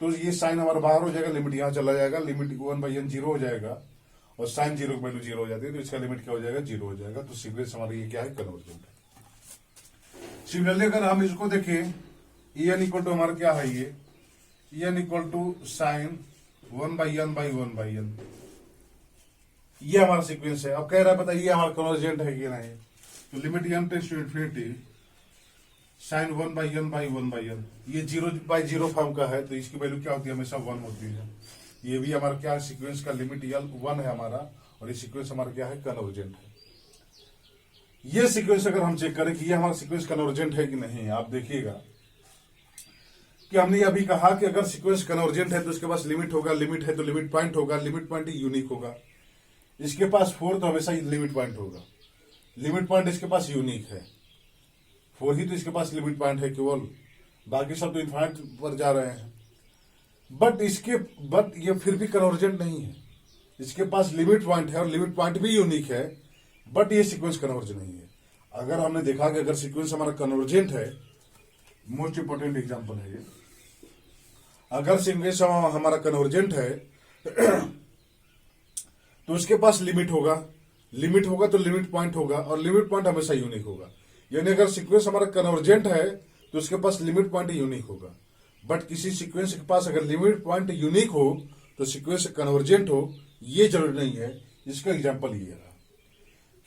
A: तो ये साइन हमारा बाहर हो जाएगा, लिमिट यहां चला जाएगा, लिमिट 1/n 0 हो जाएगा, और साइन 0 की वैल्यू 0 हो जाती है, तो इसका लिमिट क्या हो जाएगा, 0 हो जाएगा। तो सीक्वेंस हमारा ये क्या है, कन्वर्जेंट है। सिमिलरली अगर हम इसको देखें, en इक्वल टू हमारा क्या है, ये en equal to sign 1/n/1/n, ये हमारा सीक्वेंस है। अब कह रहा है पता ये हमारा कन्वर्जेंट है कि नहीं, तो limit n tends to infinity sine 1/n/1/n, ये 0/0 फॉर्म का है, तो इसकी वैल्यू क्या होती है, हमेशा 1 होती है। ये भी हमारा क्या है, सीक्वेंस का लिमिट 1 है हमारा, और ये सीक्वेंस हमारा क्या है, कन्वर्जेंट है। ये सीक्वेंस अगर हम चेक करें कि ये हमारा सीक्वेंस कन्वर्जेंट है कि नहीं, आप देखिएगा कि हमने अभी कहा कि अगर सीक्वेंस कन्वर्जेंट है तो उसके पास लिमिट होगा, लिमिट है तो लिमिट पॉइंट होगा, लिमिट पॉइंट यूनिक होगा। इसके पास 4 तो हमेशा लिमिट पॉइंट होगा, लिमिट पॉइंट इसके पास यूनिक है, 4 ही तो इसके पास लिमिट पॉइंट है केवल, बाकी सब तो इन्फाइनाइट पर जा रहे हैं। बट ये फिर भी कन्वर्जेंट नहीं है। इसके पास लिमिट पॉइंट है और लिमिट पॉइंट भी यूनिक है, बट ये सीक्वेंस कन्वर्ज नहीं है। अगर हमने देखा कि अगर सीक्वेंस हमारा कन्वर्जेंट है, मोस्ट इंपोर्टेंट एग्जांपल है ये, अगर सीक्वेंस हमारा कन्वर्जेंट है तो उसके पास लिमिट होगा, लिमिट होगा तो लिमिट पॉइंट होगा, और लिमिट पॉइंट हमेशा यूनिक होगा। यानी अगर सीक्वेंस हमारा कन्वर्जेंट है तो उसके पास लिमिट पॉइंट यूनिक होगा। बट किसी सीक्वेंस के पास अगर लिमिट पॉइंट यूनिक हो तो सीक्वेंस कन्वर्जेंट हो, ये जरूरी नहीं है। इसका एग्जांपल ये रहा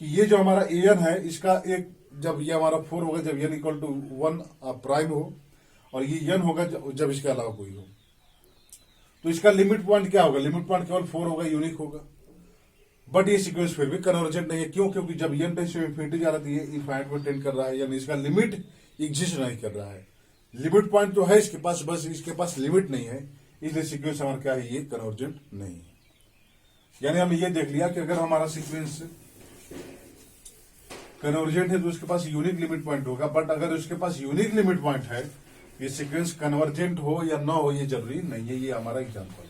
A: कि ये जो हमारा an है, इसका एक, जब ये हमारा 4 होगा जब n इक्वल टू 1 प्राइम हो, और ये n होगा जब इसके अलावा कोई हो, तो इसका लिमिट पॉइंट क्या होगा? लिमिट पॉइंट केवल 4 होगा, यूनिक होगा। बट ये सीक्वेंस फिर भी कन्वर्जेंट नहीं है। क्यों? क्योंकि जब n टेंड्स टू इंफिनिटी जा रहा है, ये इनफाइनाइट में टेंड कर रहा है, यानी इसका लिमिट एग्जिस्ट नहीं कर रहा है। लिमिट पॉइंट तो है इसके पास, बस इसके पास लिमिट नहीं है, इसलिए सीक्वेंस हमारा क्या है? ये कन्वर्जेंट नहीं है। यानी हमने ये देख लिया कि अगर हमारा सीक्वेंस कन्वर्जेंट है तो उसके पास यूनिक लिमिट पॉइंट होगा, बट अगर उसके पास यूनिक लिमिट पॉइंट है, ये सीक्वेंस कन्वर्जेंट हो या ना हो ये जरूरी नहीं है। ये हमारा एग्जांपल।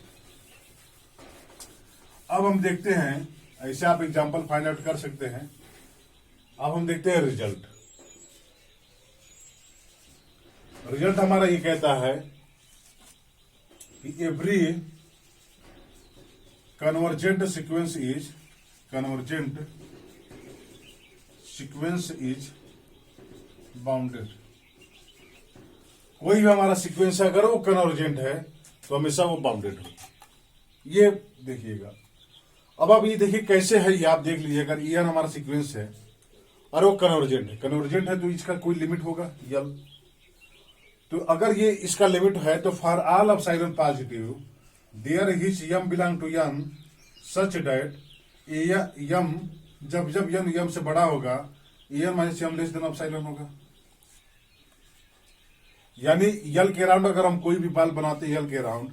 A: अब हम देखते हैं, ऐसे आप एग्जांपल फाइंड आउट कर सकते हैं। अब हम देखते हैं रिजल्ट। रिजल्ट हमारा ये कहता है कि every convergent sequence is bounded. कोई भी हमारा सीक्वेंस है अगर वो कन्वर्जेंट है तो हमेशा वो बाउंडेड हो। ये देखिएगा। अब आप ये देखिए कैसे है, ये आप देख लीजिए। अगर en हमारा सीक्वेंस है और वो कन्वर्जेंट है तो इसका कोई लिमिट होगा यल। तो अगर ये इसका लिमिट है तो for all epsilon positive there which m belong to n such that m जब n m से बड़ा होगा n minus m less than epsilon होगा। यानी यल के राउंड अगर हम कोई भी बाल बनाते हैं यल के राउंड,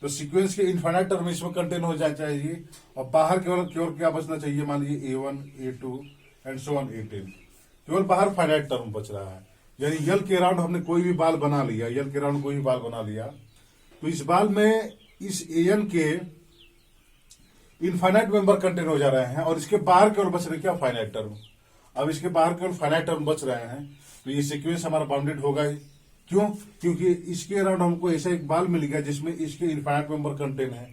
A: तो सीक्वेंस के इनफाइनाइट टर्म इसमें कंटेन हो जाना चाहिए, और बाहर केवल क्या बचना चाहिए? मान लीजिए a1 a2 and so on a10, केवल बाहर फाइनाइट टर्म बच रहा है। यानी यल के राउंड हमने कोई भी बाल बना लिया, यल के राउंड कोई भी बाल बना लिया, तो इस बाल में इस an के इनफाइनाइट मेंबर कंटेन हो जा रहे हैं, और इसके बाहर केवल बच रहे क्या? Finite term. अब इसके बाहर केवल फाइनाइट टर्म बच रहे हैं, तो ये सीक्वेंस हमारा बाउंडेड होगा ही। क्यों? क्योंकि इसके अराउंड हमको ऐसा एक बाल मिल गया जिसमें इसके इनफाइनाइट मेंबर कंटेन है,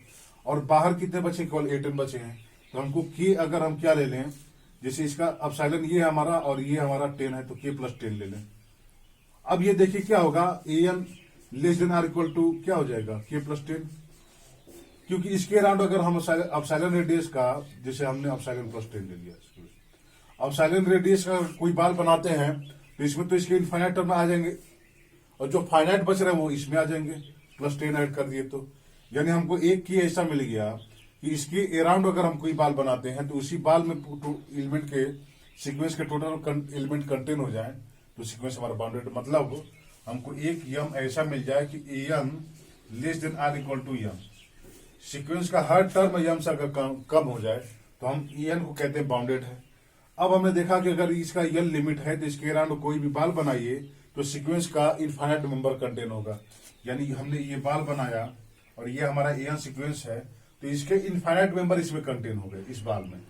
A: और बाहर कितने बचे? केवल 18 बचे हैं। तो हमको के अगर हम क्या ले लें, जैसे इसका एप्सिलॉन ये हमारा और ये हमारा 10 है, तो के प्लस 10 ले लें। अब ये देखिए क्या होगा? an less than or equal to क्या हो जाएगा? के प्लस 10। क्योंकि इसके अराउंड अगर हम एप्सिलॉन रेडियस का, जैसे हमने एप्सिलॉन प्लस 10 ले लिया, एप्सिलॉन रेडियस का कोई बाल बनाते हैं तो इसमें तो इसके इनफाइनाइट टर्म आ जाएंगे, और जो फाइनाइट बच रहे हैं वो इसमें आ जाएंगे, प्लस 10 ऐड कर दिए तो। यानी हमको एक की ऐसा मिल गया कि इसके अराउंड अगर हम कोई बाल बनाते हैं तो उसी बाल में एलिमेंट के सीक्वेंस के टोटल एलिमेंट कंटेन हो जाए तो सीक्वेंस हमारा बाउंडेड। मतलब हमको एक यम ऐसा मिल जाए कि an less than or equal to m. Sequence का हर टर्म यम से अगर कम हो जाए तो हम en को कहते हैं बाउंडेड है। अब हमने देखा कि अगर इसका यल लिमिट है तो इसके अराउंड कोई भी बाल बनाइए तो सीक्वेंस का इनफाइनाइट मेंबर कंटेन होगा। यानी हमने ये बाल बनाया और ये हमारा an सीक्वेंस है, तो इसके इनफाइनाइट मेंबर इसमें कंटेन हो गए इस बाल में।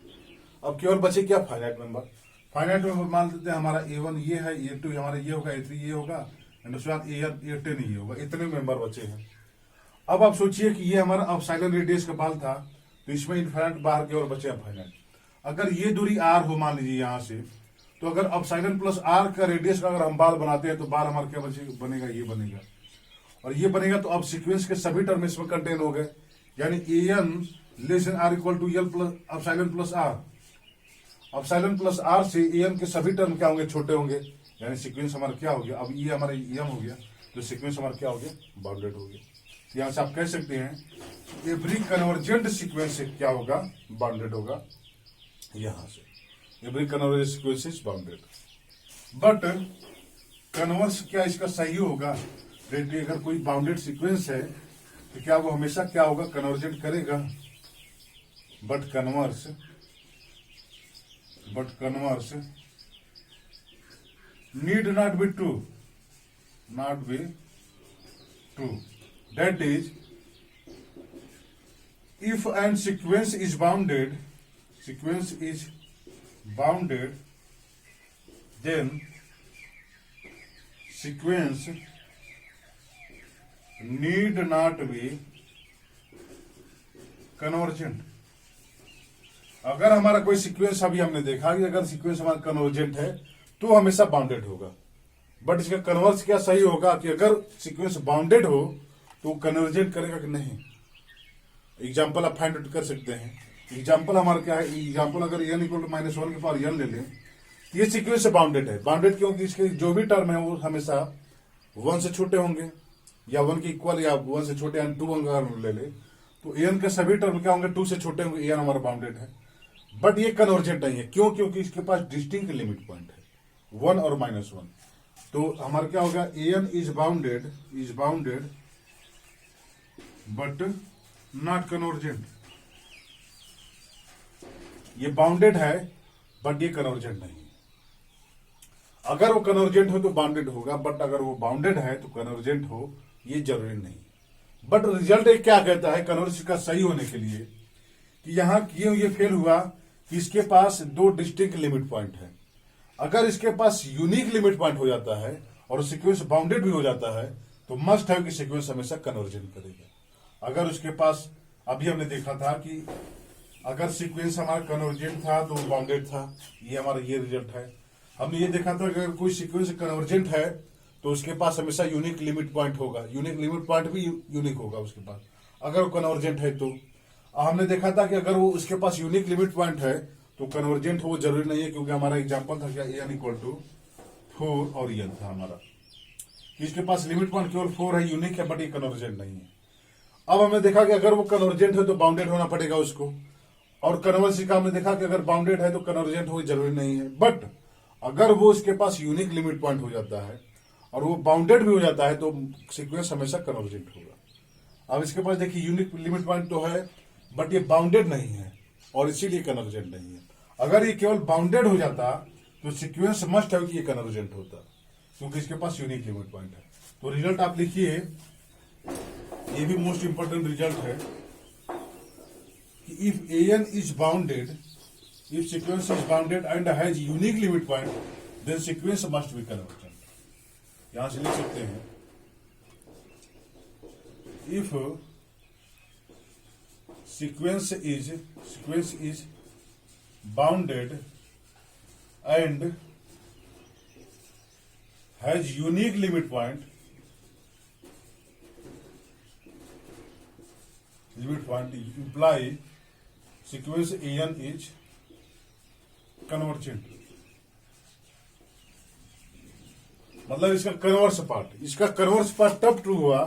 A: अब केवल बचे क्या? Finite member. फाइनाइट मेंबर मान लेते हैं हमारा a1 ये है, a2 हमारा ये होगा, a3 ये होगा, एंड उसके बाद a10 ये होगा। इतने मेंबर बचे हैं। अब आप सोचिए कि ये हमारा एप्सिलॉन रेडियस का बाल था, तो इसमें इनफाइनाइट बाहर केवल बचे हैं फाइनाइट। अगर ये दूरी r हो मान लीजिए यहां से, तो अगर एप्सिलॉन प्लस r का रेडियस का अगर हम बाल बनाते हैं तो बाल हमारा क्या बनेगा? ये बनेगा, और ये बनेगा। तो अब सीक्वेंस के सभी टर्म इसमें कंटेन हो गए। यानी an less than or equal to l plus epsilon plus r। Epsilon plus r से an के सभी टर्म क्या होंगे? छोटे होंगे। यानी सीक्वेंस हमारा क्या हो गया? अब ये हमारा m हो गया, तो सीक्वेंस हमारा क्या हो गया? बाउंडेड हो गया। यहां से आप कह सकते हैं एवरी कन्वर्जेंट सीक्वेंस क्या होगा? बाउंडेड होगा। यहां से every convergent sequence is bounded. But converse क्या इसका सही होगा? अगर कोई बाउंडेड सीक्वेंस है तो क्या वो हमेशा क्या होगा? कन्वर्जेंट करेगा। But converse need not be true, that is if and sequence is bounded, then sequence need not be convergent. अगर हमारा कोई सीक्वेंस, अभी हमने देखा कि अगर सीक्वेंस हमारा कन्वर्जेंट है तो हमेशा बाउंडेड होगा, बट इसका कन्वर्स क्या सही होगा कि अगर सीक्वेंस बाउंडेड हो तो कन्वर्जेंट करेगा कि नहीं। एग्जाम्पल आप फाइंड आउट कर सकते हैं। एग्जाम्पल हमारा क्या है, एग्जाम्पल अगर n इक्वल टू -1 के पावर n ले लें, ये सीक्वेंस बाउंडेड है। बाउंडेड क्योंकि इसके जो भी टर्म है वो हमेशा 1 से छोटे होंगे या 1 के इक्वल या 1 से छोटे, यानी 2 अगर ले ले तो n के सभी टर्म क्या होंगे, 2 से छोटे होंगे। n हमारा बाउंडेड है, बट ये कन्वर्जेंट नहीं है। क्यों? क्योंकि इसके पास डिस्टिंक्ट लिमिट पॉइंट है 1 और -1। तो हमारा क्या होगा, an is bounded but not convergent. ये बाउंडेड है बट ये कन्वर्जेंट नहीं है। अगर वो कन्वर्जेंट हो तो बाउंडेड होगा, बट अगर वो बाउंडेड है तो कन्वर्जेंट हो, ये जरूरी नहीं। बट रिजल्ट एक क्या कहता है कन्वर्जेंस का सही होने के लिए कि यहां क्यों ये फेल हुआ कि इसके पास 2 डिस्टिंक्ट लिमिट पॉइंट है। अगर इसके पास यूनिक लिमिट पॉइंट हो जाता है और सीक्वेंस बाउंडेड भी हो जाता है तो मस्ट है कि सीक्वेंस हमेशा कन्वर्जेंट करेगा। अगर उसके पास, अभी हमने देखा था कि अगर सीक्वेंस हमारा कन्वर्जेंट था तो बाउंडेड था, ये हमारा ये रिजल्ट है। हमने ये देखा था कि अगर कोई सीक्वेंस कन्वर्जेंट है तो उसके पास हमेशा यूनिक लिमिट पॉइंट होगा, यूनिक लिमिट पॉइंट भी यूनिक होगा उसके पास अगर वो कन्वर्जेंट है तो। हमने देखा था कि अगर वो उसके पास यूनिक लिमिट पॉइंट है तो कन्वर्जेंट हो, वो जरूरी नहीं है, क्योंकि हमारा एग्जांपल था क्या, n इक्वल टू 4 और n था हमारा, कि इसके पास लिमिट पॉइंट केवल 4 है, यूनिक है, बट ये कन्वर्जेंट नहीं है। अब हमने देखा कि अगर वो कन्वर्जेंट है तो बाउंडेड होना पड़ेगा उसको, और कन्वर्स का हमने देखा कि अगर बाउंडेड है तो कन्वर्जेंट हो, जरूरी नहीं है। बट अगर वो इसके पास यूनिक लिमिट पॉइंट हो जाता है और वो बाउंडेड भी हो जाता है तो सीक्वेंस हमेशा कन्वर्जेंट होगा। अब इसके पास देखिए यूनिक लिमिट पॉइंट तो है बट ये बाउंडेड नहीं है और इसीलिए कन्वर्जेंट नहीं है। अगर ये केवल बाउंडेड हो जाता तो सीक्वेंस मस्ट है कि ये कन्वर्जेंट होता, क्योंकि इसके पास यूनिक लिमिट पॉइंट है। तो रिजल्ट आप लिखिए, ये भी मोस्ट इंपोर्टेंट रिजल्ट है कि if an is bounded, if sequence is bounded and has unique limit point, then sequence must be convergent. यहां से लिख सकते हैं, if sequence is bounded and has unique limit point imply sequence an is convergent। मतलब इसका converse part तब true हुआ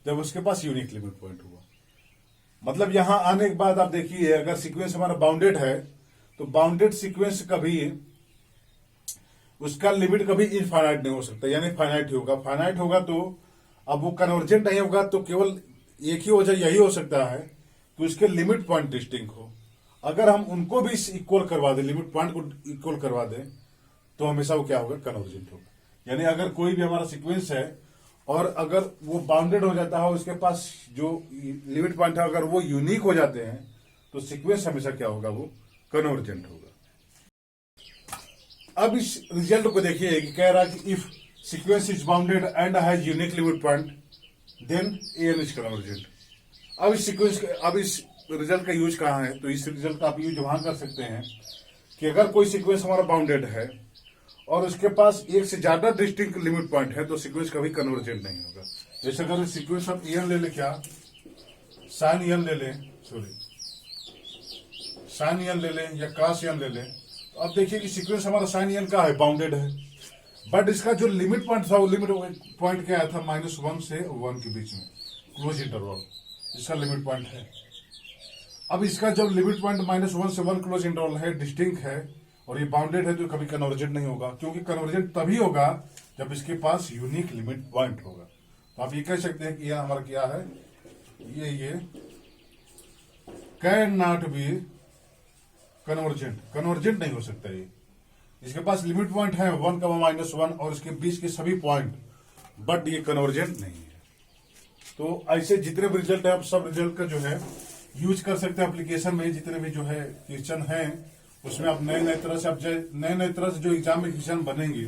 A: जब उसके पास यूनिक लिमिट पॉइंट हुआ। मतलब यहां आने के बाद आप देखिए, अगर सीक्वेंस हमारा बाउंडेड है तो बाउंडेड सीक्वेंस कभी उसका लिमिट कभी इनफाइनाइट नहीं हो सकता, यानी फाइनाइट होगा। फाइनाइट होगा तो अब वो कन्वर्जेंट नहीं होगा, तो केवल एक ही वजह यही हो सकता है कि उसके लिमिट पॉइंट डिस्टिंक्ट हो। अगर हम उनको भी इक्वल करवा दें, लिमिट पॉइंट को इक्वल करवा दें, तो हमेशा वो क्या होगा, कन्वर्जेंट होगा। यानी अगर कोई भी हमारा सीक्वेंस है और अगर वो बाउंडेड हो जाता है, उसके पास जो लिमिट पॉइंट है अगर वो यूनिक हो जाते हैं तो सीक्वेंस हमेशा क्या होगा, वो कन्वर्जेंट होगा। अब इस रिजल्ट को देखिए कि कह रहा है कि if sequence is bounded and has unique limit point then an is convergent. अब इस रिजल्ट का यूज कहां है, तो इस रिजल्ट का आप यूज वहां कर सकते हैं कि अगर कोई सीक्वेंस हमारा बाउंडेड है और उसके पास एक से ज्यादा डिस्टिंक्ट लिमिट पॉइंट है तो सीक्वेंस कभी कन्वर्जेंट नहीं होगा। जैसे अगर सीक्वेंस ऑफ n ले लें, क्या साइन n ले लें, साइन n ले लें या cos n ले लें, तो अब देखिए कि सीक्वेंस हमारा साइन n का है, बाउंडेड है, बट इसका जो लिमिट पॉइंट था वो लिमिट पॉइंट क्या आया था, -1 से 1 के बीच में, क्लोज इंटरवल इसका लिमिट पॉइंट है। अब इसका जब लिमिट पॉइंट -1 से 1 क्लोज इंटरवल है, डिस्टिंक्ट है और ये बाउंडेड है, तो कभी कन्वर्जेंट नहीं होगा, क्योंकि कन्वर्जेंट तभी होगा जब इसके पास यूनिक लिमिट पॉइंट होगा। तो आप ये कह सकते हैं कि यह हमारा क्या है, ये कैन नॉट बी कन्वर्जेंट नहीं हो सकता। ये इसके पास लिमिट पॉइंट है 1, -1 और इसके बीच के सभी पॉइंट, बट ये कन्वर्जेंट नहीं है। तो ऐसे जितने भी रिजल्ट है, अब सब रिजल्ट का जो है यूज कर सकते हैं एप्लीकेशन में। जितने भी जो है क्वेश्चन हैं उसमें आप नए नए तरह से, आप नए नए तरह से जो एग्जाम में क्वेश्चन बनेंगे।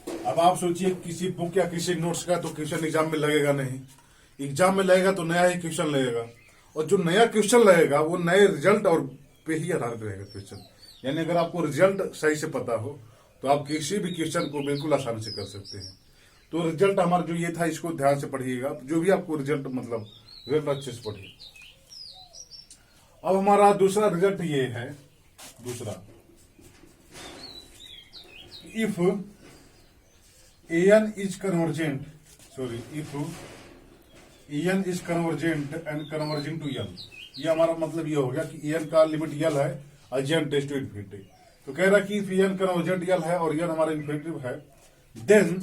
A: अब आप सोचिए किसी बुक या किसी नोट्स का तो क्वेश्चन एग्जाम में लगेगा नहीं, एग्जाम में लगेगा तो नया ही क्वेश्चन लगेगा, और जो नया क्वेश्चन लगेगा वो नए रिजल्ट और पे ही आधारित रहेगा क्वेश्चन। यानी अगर आपको रिजल्ट सही से पता हो तो आप किसी भी क्वेश्चन को बिल्कुल आसानी से कर सकते हैं। तो रिजल्ट हमारा जो ये था इसको ध्यान से पढ़िएगा, जो भी आपको रिजल्ट मतलब रिजल्ट अच्छे से पढ़िए। अब हमारा दूसरा रिजल्ट ये है, दूसरा, if an is convergent, sorry, if an is convergent and converging to l, ये हमारा मतलब ये हो गया कि an का लिमिट l है और n टेस्ट टू इन्फिनिटी। तो कह रहा कि if n कन्वर्जेंट l है और n हमारा इन्फिनिटी है, देन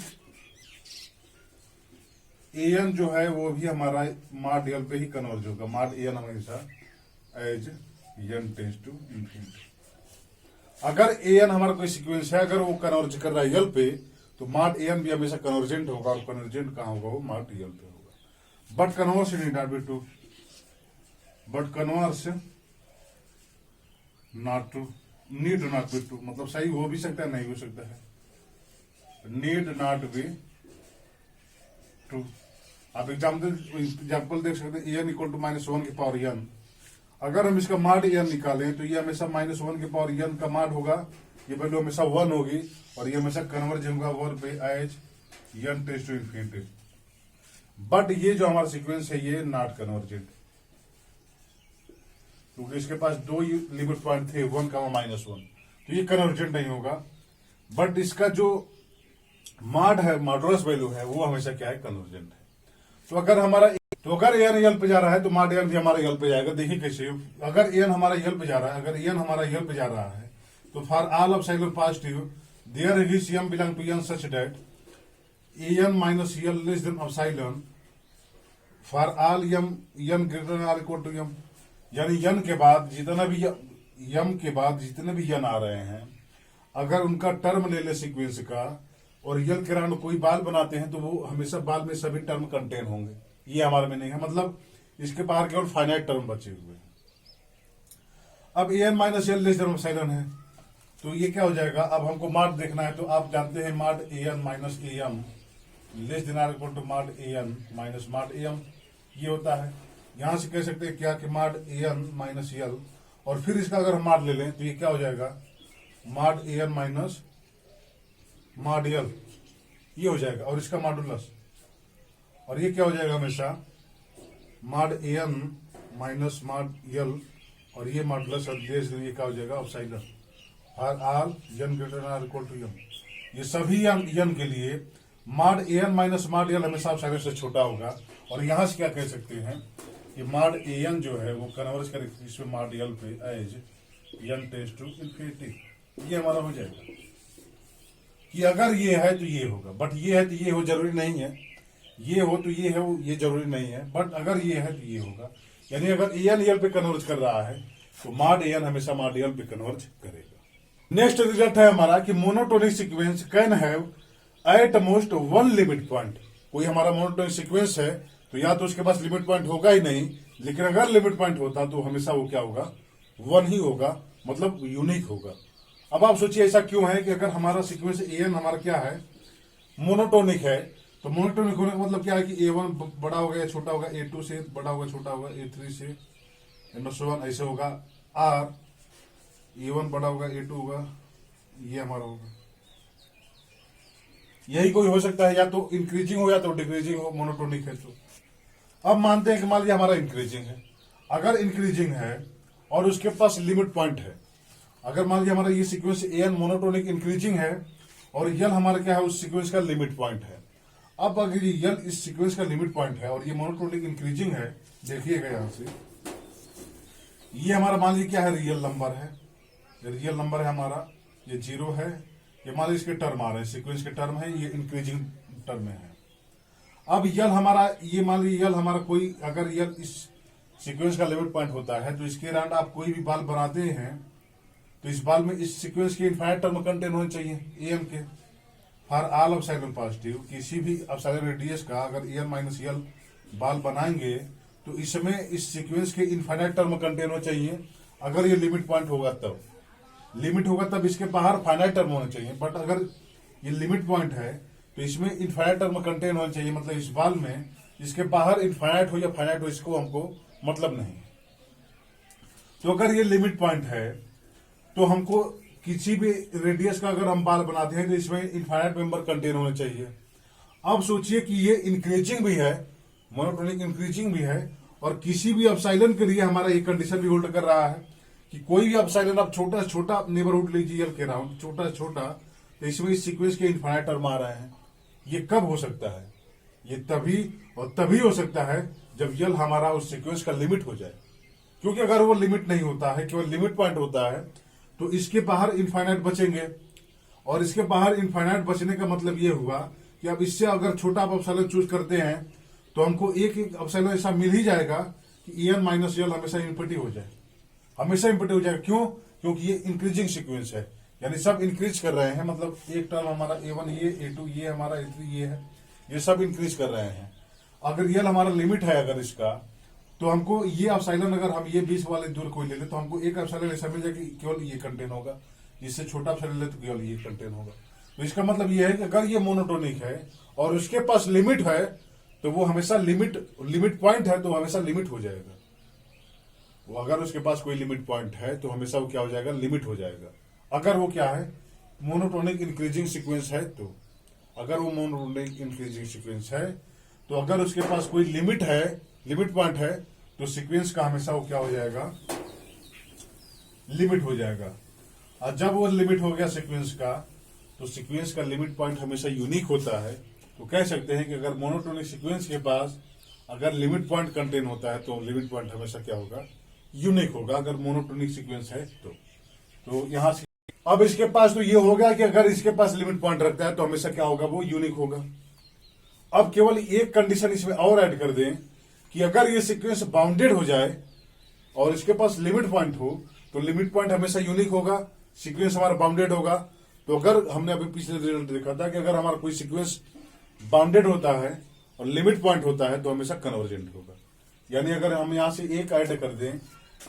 A: an जो है वो भी हमारा मॉड l पे ही कन्वर्ज होगा। मॉड an हमेशा as n tends to infinity. अगर an हमारा कोई सीक्वेंस है, अगर वो कन्वर्ज कर रहा है l पे, तो मॉड an भी हमेशा कन्वर्जेंट होगा, और कन्वर्जेंट कहाँ होगा, वो मॉड l पे होगा। But converse need not be true, but converse not true, need not be true, मतलब सही हो भी सकता है नहीं हो सकता है, नीड नॉट बी टू। आप एग्जाम्पल देख सकते हैं, an इक्वल टू -1 की पावर n। अगर हम इसका मॉड n निकालें तो ये हमेशा -1 की पावर n का मॉड होगा, ये वैल्यू हमेशा 1 होगी, और ये हमेशा कन्वर्ज होगा 1 पे as n tends to infinity. But ये जो हमारा सीक्वेंस है ये नॉट कन्वर्जेंट, क्योंकि इसके पास दो लिमिट पॉइंट थे 1 का -1, तो ये कन्वर्जेंट नहीं होगा। बट इसका जो मॉड है, मॉडुलस वैल्यू है, वो हमेशा क्या है, कन्वर्जेंट है। तो अगर an l पे जा रहा है तो मॉड n भी हमारा l पे जाएगा। देखिए कैसे, अगर n हमारा l पे जा रहा है, अगर n हमारा l पे जा रहा है, तो for all epsilon positive there is m belong to n such that an minus l less than epsilon for all n greater than और इक्वल टू m। यानी n के बाद जितना भी m के बाद जितने भी n आ रहे हैं, अगर उनका टर्म ले ले सीक्वेंस का, और l के अराउंड कोई बाल बनाते हैं, तो वो हमेशा बाल में सभी टर्म कंटेन होंगे। ये हमारे में नहीं है, मतलब इसके बाहर केवल फाइनाइट टर्म बचे हुए हैं। अब an minus l less than epsilon है, तो ये क्या हो जाएगा। अब हमको मॉड देखना है, तो आप जानते हैं mod an minus am less than और equal to mod an minus mod am, ये होता है। यहां से कह सकते हैं क्या कि मॉड an माइनस l, और फिर इसका अगर हम मॉड ले लें तो ये क्या हो जाएगा, mod an minus mod l, ये हो जाएगा, और इसका मॉडुलस, और ये क्या हो जाएगा हमेशा mod an minus mod l, और ये मॉडुलस, और ये क्या हो जाएगा epsilon for all n greater than और इक्वल टू m। ये सभी n के लिए mod an minus mod l हमेशा एप्सिलॉन से छोटा होगा। और यहां से क्या कह सकते हैं कि मॉड an जो है वो कन्वर्ज करेगा इसमें मॉड l पे as n tends to infinity. ये हमारा हो जाएगा कि अगर ये है तो ये होगा, बट ये है तो ये हो जरूरी नहीं है, ये हो तो ये है ये जरूरी नहीं है, बट अगर ये है तो ये होगा। यानी अगर an l पे कन्वर्ज कर रहा है तो मॉड an हमेशा मॉड l पे कन्वर्ज करेगा। नेक्स्ट रिजल्ट है हमारा कि monotonic sequence can have eight most one limit point. कोई हमारा मोनोटोनिक सीक्वेंस है तो या तो उसके पास लिमिट पॉइंट होगा ही नहीं, लेकिन अगर लिमिट पॉइंट होता तो हमेशा वो क्या होगा, 1 ही होगा, मतलब यूनिक होगा। अब आप सोचिए ऐसा क्यों है कि अगर हमारा सीक्वेंस an हमारा क्या है, मोनोटोनिक है, तो मोनोटोनिक होने का मतलब क्या है कि a1 बड़ा होगा या छोटा होगा, a2 से बड़ा होगा छोटा होगा, a3 से n1 ऐसे होगा, और a1 बड़ा होगा a2 होगा, ये हमारा होगा। यही कोई हो सकता है, या तो इंक्रीजिंग हो या तो डिक्रीजिंग हो, मोनोटोनिक है तो। अब मानते हैं कि मान लिया हमारा इंक्रीजिंग है, अगर इंक्रीजिंग है और उसके पास लिमिट पॉइंट है, अगर मान लिया हमारा ये सीक्वेंस an मोनोटोनिक इंक्रीजिंग है और यल हमारा क्या है उस सीक्वेंस का लिमिट पॉइंट है। अब अगर यल इस सीक्वेंस का लिमिट पॉइंट है और ये मोनोटोनिक इंक्रीजिंग है, देखिएगा यहां से, ये हमारा मान लीजिए क्या है, रियल नंबर है, रियल नंबर है हमारा, ये 0 है, ये मान लीजिए इसके टर्म आ रहे हैं, सीक्वेंस के टर्म है, ये इंक्रीजिंग टर्म में है। अब यल हमारा, ये मान लीजिए यल हमारा कोई, अगर यल इस सीक्वेंस का लिमिट पॉइंट होता है तो इसके अराउंड आप कोई भी बाल बनाते हैं तो इस बाल में इस सीक्वेंस के इनफाइनाइट टर्म कंटेन होने चाहिए am के। फॉर ऑल एप्सिलॉन पॉजिटिव, किसी भी एप्सिलॉन रेडियस का अगर an माइनस यल बाल बनाएंगे तो इसमें इस सीक्वेंस के इनफाइनाइट टर्म कंटेन होना चाहिए। अगर ये लिमिट पॉइंट होगा तब, लिमिट होगा तब इसके बाहर फाइनाइट टर्म होना चाहिए। बट अगर ये लिमिट पॉइंट है तो इसमें इनफाइनाइट टर्म कंटेन होना चाहिए। मतलब इस बाल में इसके बाहर इनफाइनाइट हो या फाइनाइट हो, इसको हमको मतलब नहीं। तो अगर ये लिमिट पॉइंट है तो हमको किसी भी रेडियस का अगर हम बाल बनाते हैं तो इसमें इनफाइनाइट मेंबर कंटेन होना चाहिए। अब सोचिए कि ये इंक्रीजिंग भी है, मोनोटोनिक इंक्रीजिंग भी है, और किसी भी अपसाइलन के लिए हमारा ये कंडीशन भी होल्ड कर रहा है कि कोई भी अपसाइलन आप छोटा से छोटा नेबरहुड लीजिए के राउंड, छोटा से छोटा, तो इसमें इस सीक्वेंस के इनफाइनाइट टर्म आ रहे हैं। ये कब हो सकता है? ये तभी और तभी हो सकता है जब यल हमारा उस सीक्वेंस का लिमिट हो जाए। क्योंकि अगर वो लिमिट नहीं होता है, केवल लिमिट पॉइंट होता है, तो इसके बाहर इनफाइनाइट बचेंगे। और इसके बाहर इनफाइनाइट बचने का मतलब ये हुआ कि अब इससे अगर छोटा आप अपसाइलन चूज करते हैं तो हमको एक एक अपसाइलन ऐसा मिल ही जाएगा कि EN माइनस यल हमेशा इन्फिनिटी हो जाए, हमेशा इन्फिनिटी हो जाएगा। क्यों? क्योंकि ये इंक्रीजिंग सीक्वेंस है, यानी सब इंक्रीज कर रहे हैं। मतलब एक टर्म हमारा A1 ये, A2 ये, हमारा A3 ये है, ये सब इंक्रीज कर रहे हैं। अगर यल हमारा लिमिट है अगर इसका, तो हमको ये अपसाइलन अगर हम ये 20 वाले दूर कोई ले ले तो हमको एक अपसाइलन ऐसा मिल जाएगा कि केवल ये कंटेन होगा, इससे छोटा अपसाइलन ले तो केवल ये कंटेन होगा। तो इसका मतलब ये है कि अगर ये मोनोटोनिक है और उसके पास लिमिट है तो वो हमेशा लिमिट पॉइंट है तो हमेशा लिमिट हो जाएगा। वो अगर उसके पास कोई लिमिट पॉइंट है तो हमेशा वो क्या हो जाएगा? लिमिट हो जाएगा। अगर वो क्या है? मोनोटोनिक इंक्रीजिंग सीक्वेंस है तो, अगर वो मोनोटोनिक इंक्रीजिंग सीक्वेंस है तो अगर उसके पास कोई लिमिट है, लिमिट पॉइंट है, तो सीक्वेंस का हमेशा वो क्या हो जाएगा? लिमिट हो जाएगा। और जब वो लिमिट हो गया सीक्वेंस का, तो सीक्वेंस का लिमिट पॉइंट हमेशा यूनिक होता है। तो कह सकते हैं कि अगर मोनोटोनिक सीक्वेंस के पास अगर लिमिट पॉइंट कंटेन होता है तो लिमिट पॉइंट हमेशा क्या होगा? यूनिक होगा, अगर मोनोटोनिक सीक्वेंस है तो यहां से अब इसके पास तो ये होगा कि अगर इसके पास लिमिट पॉइंट रखता है तो हमेशा क्या होगा? वो यूनिक होगा। अब केवल एक कंडीशन इसमें और ऐड कर दें कि अगर ये सीक्वेंस बाउंडेड हो जाए और इसके पास लिमिट पॉइंट हो तो लिमिट पॉइंट हमेशा यूनिक होगा, सीक्वेंस हमारा बाउंडेड होगा। तो अगर हमने अभी पिछले रिजल्ट देखा था कि अगर हमारा कोई सीक्वेंस बाउंडेड होता है और लिमिट पॉइंट होता है तो हमेशा कन्वर्जेंट होगा। यानी अगर हम यहां से एक ऐड कर दें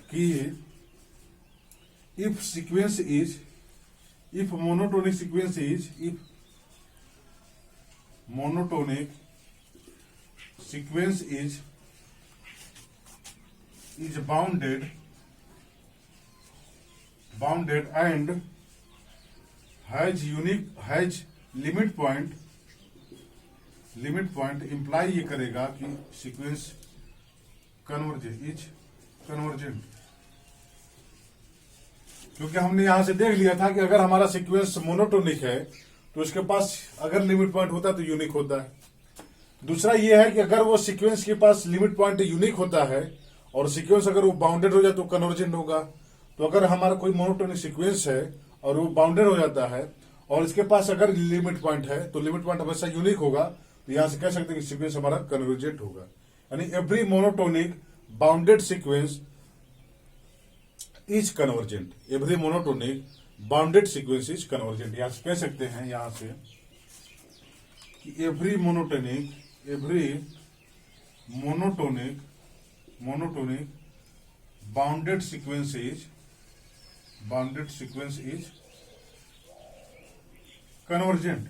A: कि if sequence is, if monotonic sequence is, if monotonic sequence is bounded and has limit point imply ये करेगा कि सीक्वेंस कन्वर्जेंट। क्योंकि हमने यहां से देख लिया था कि अगर हमारा सीक्वेंस मोनोटोनिक है तो उसके पास अगर लिमिट पॉइंट होता है तो यूनिक होता है। दूसरा ये है कि अगर वो सीक्वेंस के पास लिमिट पॉइंट यूनिक होता है और सीक्वेंस अगर वो बाउंडेड हो जाए तो कन्वर्जेंट होगा। तो अगर हमारा कोई मोनोटोनिक सीक्वेंस है और वो बाउंडेड हो जाता है और इसके पास अगर लिमिट पॉइंट है तो लिमिट पॉइंट हमेशा यूनिक होगा। तो यहां से कह सकते हैं कि सीक्वेंस हमारा कन्वर्जेंट होगा। यानी every monotonic bounded sequence is convergent, every monotonic bounded sequence is convergent. यहां से कह सकते हैं यहां से कि every monotonic bounded sequence is convergent.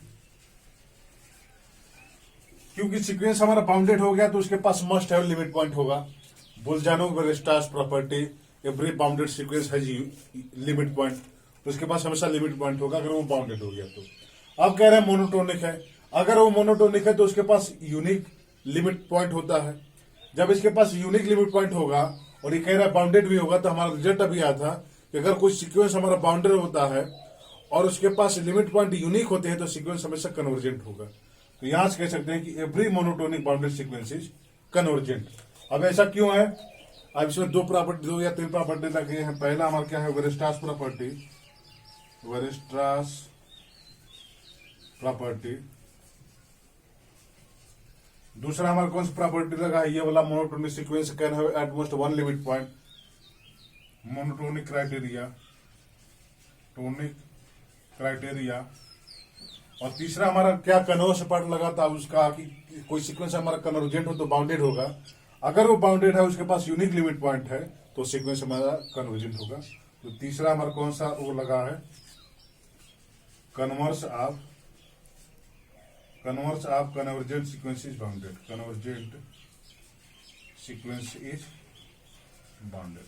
A: क्योंकि सीक्वेंस हमारा बाउंडेड हो गया तो उसके पास मस्ट हैव लिमिट पॉइंट होगा। Bolzano Weierstrass property, every bounded sequence has limit point, तो उसके पास हमेशा लिमिट पॉइंट होगा अगर वो बाउंडेड हो गया तो। अब कह रहे हैं मोनोटोनिक है, अगर वो मोनोटोनिक है तो उसके पास यूनिक लिमिट पॉइंट होता है। जब इसके पास यूनिक लिमिट पॉइंट होगा और ये कह रहा है बाउंडेड भी होगा, तो हमारा रिजल्ट अभी आया था कि अगर कोई सीक्वेंस हमारा बाउंडेड होता है और उसके पास लिमिट पॉइंट यूनिक होते हैं तो सीक्वेंस हमेशा कन्वर्जेंट होगा। तो यहां से कह सकते हैं कि every monotonic bounded sequence is convergent. अब ऐसा क्यों है? अब इसमें दो या तीन प्रॉपर्टी लगे हैं। पहला हमारा क्या है? वेरेस्ट्रास प्रॉपर्टी। दूसरा हमारा कौन सा प्रॉपर्टी लगा है? ये वाला monotonic sequence can have eight most one limit point, monotonic criteria. और तीसरा हमारा क्या कन्वर्स पार्ट लगा था उसका कि कोई सीक्वेंस हमारा कन्वर्जेंट हो तो बाउंडेड होगा। अगर वो बाउंडेड है, उसके पास यूनिक लिमिट पॉइंट है, तो सीक्वेंस हमारा कन्वर्जेंट होगा। तो तीसरा हमारा कौन सा वो लगा है, converse of convergent sequence is bounded, convergent sequence is bounded.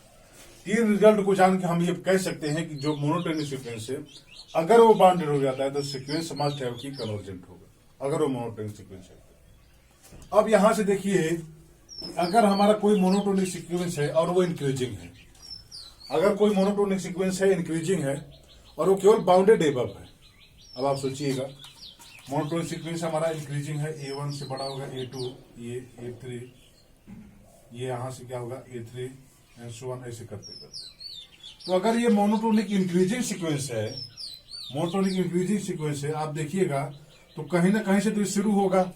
A: तीन रिजल्ट को जान के हम ये कह सकते हैं कि जो मोनोटोनिक सीक्वेंस है, अगर वो बाउंडेड हो जाता है तो सीक्वेंस मस्ट हैव की कन्वर्जेंट होगा, अगर वो मोनोटोनिक सीक्वेंस है। अब यहां से देखिए, अगर हमारा कोई मोनोटोनिक सीक्वेंस है और वो इंक्रीजिंग है, अगर कोई मोनोटोनिक सीक्वेंस है इंक्रीजिंग है और वो केवल बाउंडेड एबव है, अब आप सोचिएगा मोनोटोनिक सीक्वेंस हमारा इंक्रीजिंग है, A1 से बड़ा होगा A2, ये A3, ये यहां से क्या होगा A3 एंड सो ऑन, ऐसे करते करते। तो अगर ये मोनोटोनिक इंक्रीजिंग सीक्वेंस है, मोनोटोनिक इंक्रीजिंग सीक्वेंस है, आप देखिएगा तो कहीं ना कहीं से तो ये शुरू होगा।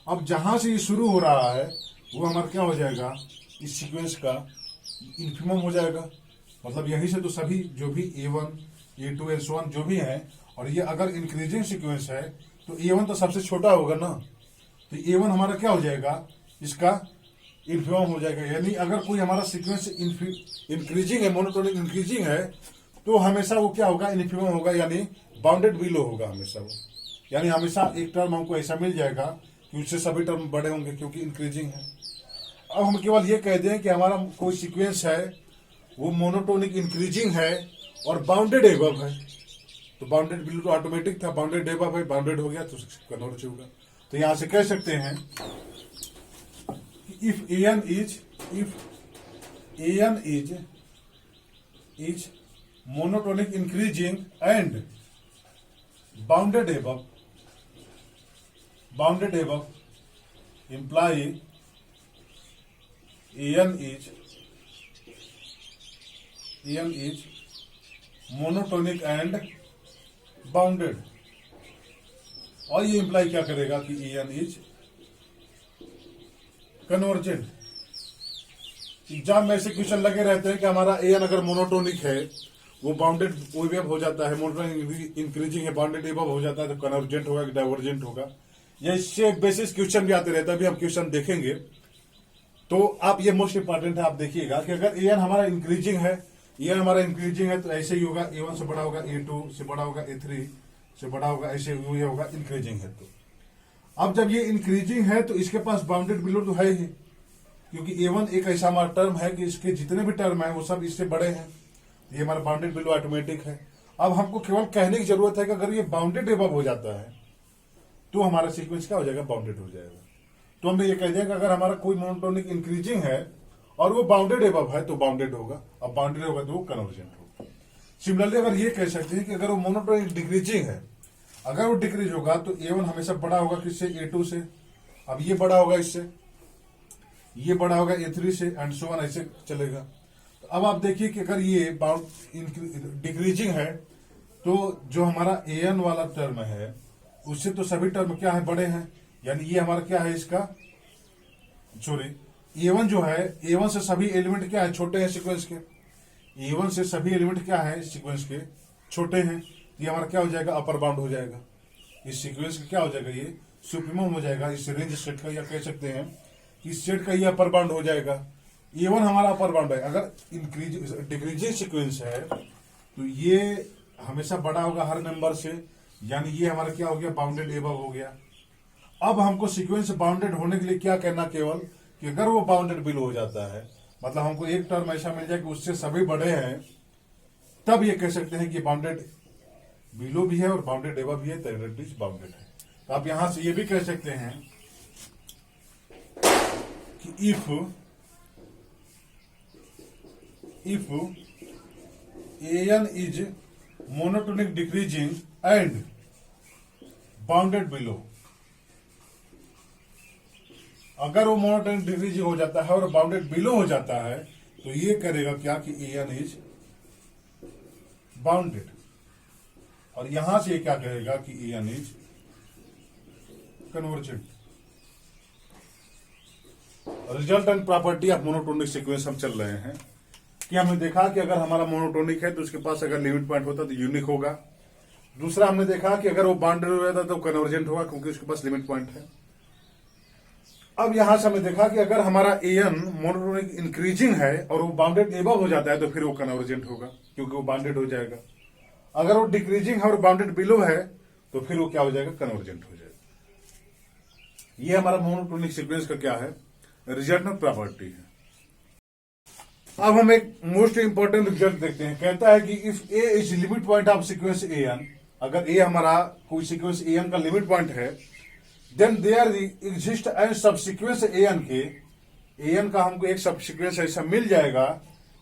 A: अब जहां से ये शुरू हो रहा है वो हमारा क्या हो जाएगा, इस सीक्वेंस का इन्फिमम हो जाएगा। मतलब यहीं से तो सभी जो भी A1, A2 and so on जो भी है, और ये अगर इंक्रीजिंग सीक्वेंस है तो A1 तो सबसे छोटा होगा ना, तो A1 हमारा क्या हो जाएगा, इसका इन्फिमम हो जाएगा। यानी अगर कोई हमारा सीक्वेंस इंक्रीजिंग है, मोनोटोनिक इंक्रीजिंग है, तो हमेशा वो क्या होगा, इन्फिमम होगा, यानी बाउंडेड बिलो होगा हमेशा वो। यानी हमेशा एक टर्म हमको ऐसा मिल जाएगा कि उससे सभी टर्म बड़े होंगे क्योंकि इंक्रीजिंग है। अब हम केवल ये कह दें कि हमारा कोई सीक्वेंस है वो मोनोटोनिक इंक्रीजिंग है और बाउंडेड एबव है, तो बाउंडेड बिलो तो ऑटोमेटिक था, बाउंडेड एबव है, बाउंडेड हो गया तो कन्वर्ज होगा। तो यहां से कह सकते हैं if an is monotonic increasing and bounded above imply an is monotonic and bounded, और ये इंप्लाई क्या करेगा कि an is कन्वर्जेंट। एग्जाम में ऐसे क्वेश्चन लगे रहते हैं कि हमारा एन अगर मोनोटोनिक है, वो बाउंडेड एबव हो जाता है, मोनोटोनिक इंक्रीजिंग है, बाउंडेड एबव हो जाता है, तो कन्वर्जेंट होगा कि डाइवर्जेंट होगा। या इससे बेसिस क्वेश्चन भी आते रहता है, अभी हम क्वेश्चन देखेंगे। तो आप ये मोस्ट इंपॉर्टेंट है, आप देखिएगा कि अगर एन हमारा इंक्रीजिंग है, एन हमारा इंक्रीजिंग है तो ऐसे ही होगा, A1 से बड़ा होगा, A2 से बड़ा होगा, A3 से बड़ा होगा, ऐसे ये होगा, इंक्रीजिंग है। तो अब जब ये इंक्रीजिंग है तो इसके पास बाउंडेड बिलो तो है ही, क्योंकि A1 एक ऐसा हमारा टर्म है कि इसके जितने भी टर्म है वो सब इससे बड़े हैं, ये हमारा बाउंडेड बिलो ऑटोमेटिक है। अब हमको केवल कहने की जरूरत है कि अगर ये बाउंडेड एबव हो जाता है तो हमारा सीक्वेंस क्या हो जाएगा, बाउंडेड हो जाएगा। तो हम ये कह दें कि अगर हमारा कोई मोनोटोनिक इंक्रीजिंग है और वो बाउंडेड एबव है तो बाउंडेड होगा, अब बाउंडेड होगा तो वो कन्वर्जेंट होगा। सिमिलरली अगर ये कह सकते हैं कि अगर वो मोनोटोनिक डिक्रीजिंग है, अगर वो डिक्रीज होगा तो A1 हमेशा बड़ा होगा किससे, A2 से, अब ये बड़ा होगा इससे, ये बड़ा होगा A3 से एंड सो ऑन, ऐसे चलेगा। तो अब आप देखिए कि अगर ये डिक्रीजिंग है तो जो हमारा AN वाला टर्म है उससे तो सभी टर्म क्या है, बड़े हैं, यानी ये हमारा क्या है, इसका सॉरी A1 जो है, A1 से सभी एलिमेंट क्या है, छोटे हैं सीक्वेंस के, A1 से सभी एलिमेंट क्या है सीक्वेंस के, छोटे हैं। ये हमारा क्या हो जाएगा, अपर बाउंड हो जाएगा, इस सीक्वेंस का क्या हो जाएगा, ये सुप्रीमम हो जाएगा इस रेंज सेट का, या कह सकते हैं कि इस सेट का ये अपर बाउंड हो जाएगा। A1 हमारा अपर बाउंड है। अगर डिक्रीजिंग सीक्वेंस है तो ये हमेशा बड़ा होगा हर नंबर से, यानी ये हमारा क्या हो गया, बाउंडेड एबव हो गया। अब हमको सीक्वेंस बाउंडेड होने के लिए क्या करना, केवल कि अगर वो बाउंडेड बिलो हो जाता है, मतलब हमको एक टर्म ऐसा मिल जाए कि उससे सभी बड़े हैं, तब ये कह सकते हैं कि बाउंडेड बिलो भी है और बाउंडेड एबव भी है, तो इट इज बाउंडेड है। तो आप यहां से ये भी कह सकते हैं कि if AN is monotonic decreasing and bounded below, अगर वो मोनोटोनिक डिक्रीजिंग हो जाता है और बाउंडेड बिलो हो जाता है तो ये करेगा क्या कि AN इज बाउंडेड, और यहां से क्या कहेगा कि AN is convergent. Result and property of monotonic sequence हम चल रहे हैं कि हमने देखा कि अगर हमारा मोनोटोनिक है तो उसके पास अगर लिमिट पॉइंट होता तो यूनिक होगा। दूसरा हमने देखा कि अगर वो बाउंडेड हो जाता तो कन्वर्जेंट होगा क्योंकि उसके पास लिमिट पॉइंट है। अब यहां से हमें देखा कि अगर हमारा एन मोनोटोनिक इंक्रीजिंग है और वो बाउंडेड एबव हो जाता है तो फिर वो कन्वर्जेंट होगा, क्योंकि वो बाउंडेड हो जाएगा। अगर वो डिक्रीजिंग है और बाउंडेड बिलो है तो फिर वो क्या हो जाएगा, कन्वर्जेंट हो जाएगा। ये हमारा मोनोटोनिक सीक्वेंस का क्या है, रिजल्टेंट प्रॉपर्टी है। अब हम एक मोस्ट इंपॉर्टेंट रिजल्ट देखते हैं। कहता है कि if a is limit point of sequence a n, अगर ए हमारा कोई सीक्वेंस ए एन का लिमिट पॉइंट है, then there exist an sub sequence a n k, a n का हमको एक सब सीक्वेंस ऐसा मिल जाएगा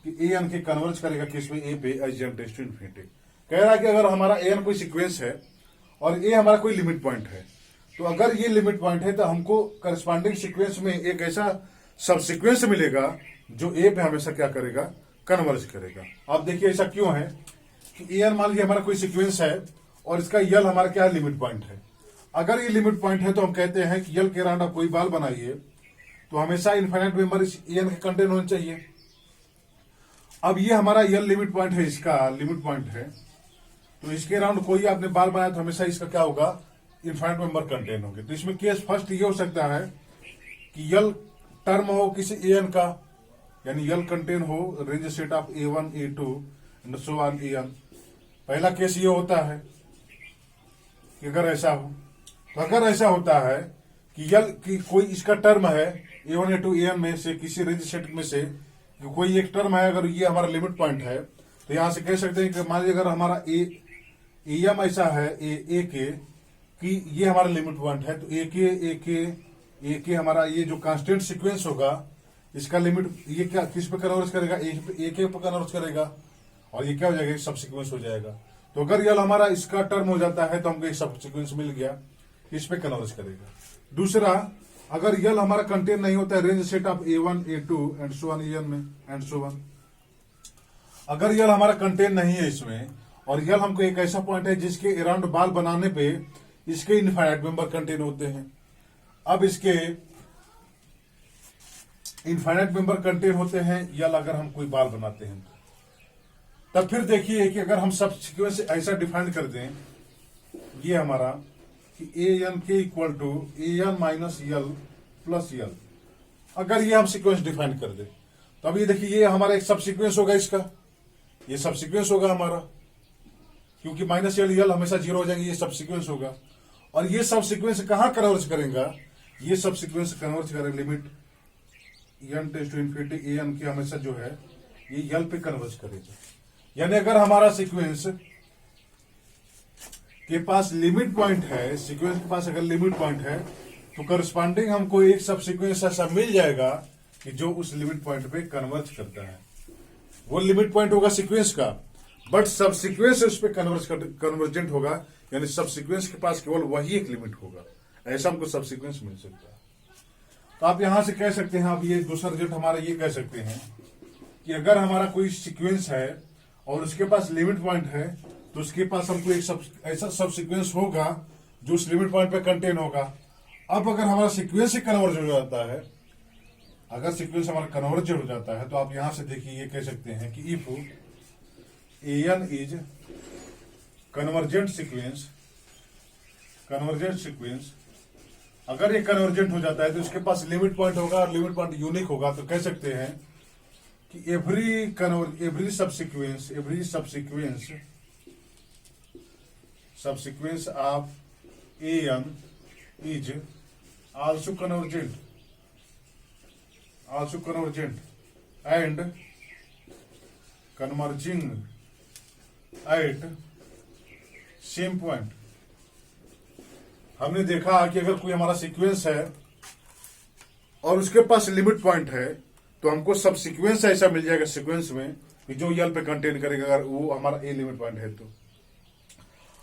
A: कि ए एन के कन्वर्ज करेगा किसमें, ए पे, as n tends to infinity. कह रहा है कि अगर हमारा ए एन कोई सीक्वेंस है और ए हमारा कोई लिमिट पॉइंट है, तो अगर ये लिमिट पॉइंट है तो हमको करस्पॉन्डिंग सीक्वेंस में एक ऐसा सब सीक्वेंस मिलेगा जो ए पे हमेशा क्या करेगा, कन्वर्ज करेगा। आप देखिए ऐसा क्यों है कि ए एन मान लीजिए हमारा कोई सीक्वेंस है और इसका यल हमारा क्या है, लिमिट पॉइंट है। अगर ये लिमिट पॉइंट है तो हम कहते हैं कि यल के अराउंड आप कोई बाल बनाइए तो हमेशा इनफाइनाइट मेंबर इस ए एन के कंटेन होने चाहिए। अब ये हमारा यल लिमिट पॉइंट है, इसका लिमिट पॉइंट है, तो इसके अराउंड कोई आपने बाल बनाया तो हमेशा इसका क्या होगा, इनफाइनाइट मेंबर कंटेन होंगे। तो इसमें केस फर्स्ट ये हो सकता है कि यल टर्म हो किसी ए एन का, यानी यल कंटेन हो range set of A1 A2 and so on an. पहला केस ये होता है कि अगर ऐसा हो, तो अगर ऐसा होता है कि यल की कोई इसका टर्म है A1 A2 AN में से किसी रेंज सेट में से कोई एक टर्म है, अगर ये हमारा लिमिट पॉइंट है तो यहां से कह सकते हैं कि मान लीजिए अगर हमारा एम ऐसा है ए के कि ये हमारा लिमिट पॉइंट है, तो ए के हमारा ये जो कांस्टेंट सीक्वेंस होगा इसका लिमिट ये क्या किस पे कन्वर्ज करेगा, ए के पे कन्वर्ज करेगा और ये क्या हो जाएगा, सब सीक्वेंस हो जाएगा। तो अगर यल हमारा इसका टर्म हो जाता है तो हमको एक सब सीक्वेंस मिल गया, इस पे कन्वर्ज करेगा। दूसरा, अगर यल हमारा कंटेन नहीं होता है range set of A1 A2 and so on an में एंड सो ऑन, अगर यल हमारा कंटेन नहीं है इसमें और यल हमको एक ऐसा पॉइंट है जिसके अराउंड बाल बनाने पे इसके इनफाइनाइट मेंबर कंटेन होते हैं। अब इसके इनफाइनाइट मेंबर कंटेन होते हैं यल अगर हम कोई बाल बनाते हैं तब फिर देखिए कि अगर हम सब सीक्वेंस ऐसा डिफाइन कर दें, ये हमारा कि a n k equal to a n minus l plus l, अगर ये हम सीक्वेंस डिफाइन कर दें तो अब ये देखिए ये हमारा एक सब सीक्वेंस होगा, इसका ये सब सीक्वेंस होगा हमारा, क्योंकि माइनस यल हमेशा जीरो हो जाएंगे, ये सब सीक्वेंस होगा। और ये सब सीक्वेंस कहां कन्वर्ज करेगा, ये सब सीक्वेंस कन्वर्ज करेगा limit n tends to infinity a n की हमेशा जो है ये यल पे कन्वर्ज करेगा। यानी अगर हमारा सीक्वेंस के पास लिमिट पॉइंट है, सीक्वेंस के पास अगर लिमिट पॉइंट है तो करस्पॉन्डिंग हमको एक सब सीक्वेंस ऐसा मिल जाएगा कि जो उस लिमिट पॉइंट पे कन्वर्ज करता है। वो लिमिट पॉइंट होगा सीक्वेंस का, बट सब सीक्वेंस उस पे कन्वर्जेंट होगा, यानी सब सीक्वेंस के पास केवल वही एक लिमिट होगा, ऐसा हमको सब सीक्वेंस मिल सकता है। तो आप यहां से कह सकते हैं, आप ये दूसरा रिजल्ट हमारा ये कह सकते हैं कि अगर हमारा कोई सीक्वेंस है और उसके पास लिमिट पॉइंट है तो उसके पास हमको एक ऐसा सब सीक्वेंस होगा जो उस लिमिट पॉइंट पे कंटेन होगा। अब अगर हमारा सीक्वेंस ही कन्वर्ज हो जाता है, अगर सीक्वेंस हमारा कन्वर्ज हो जाता है तो आप यहां से देखिए ये कह सकते हैं कि if n is convergent sequence, अगर ये कन्वर्जेंट हो जाता है तो उसके पास लिमिट पॉइंट होगा और लिमिट पॉइंट यूनिक होगा, तो कह सकते हैं कि every subsequence of a n is also convergent and converging at same point। हमने देखा कि अगर कोई हमारा सीक्वेंस है और उसके पास लिमिट पॉइंट है तो हमको सब सीक्वेंस ऐसा मिल जाएगा सीक्वेंस में कि जो यल पे कंटेन करेगा, अगर वो हमारा ए लिमिट पॉइंट है तो।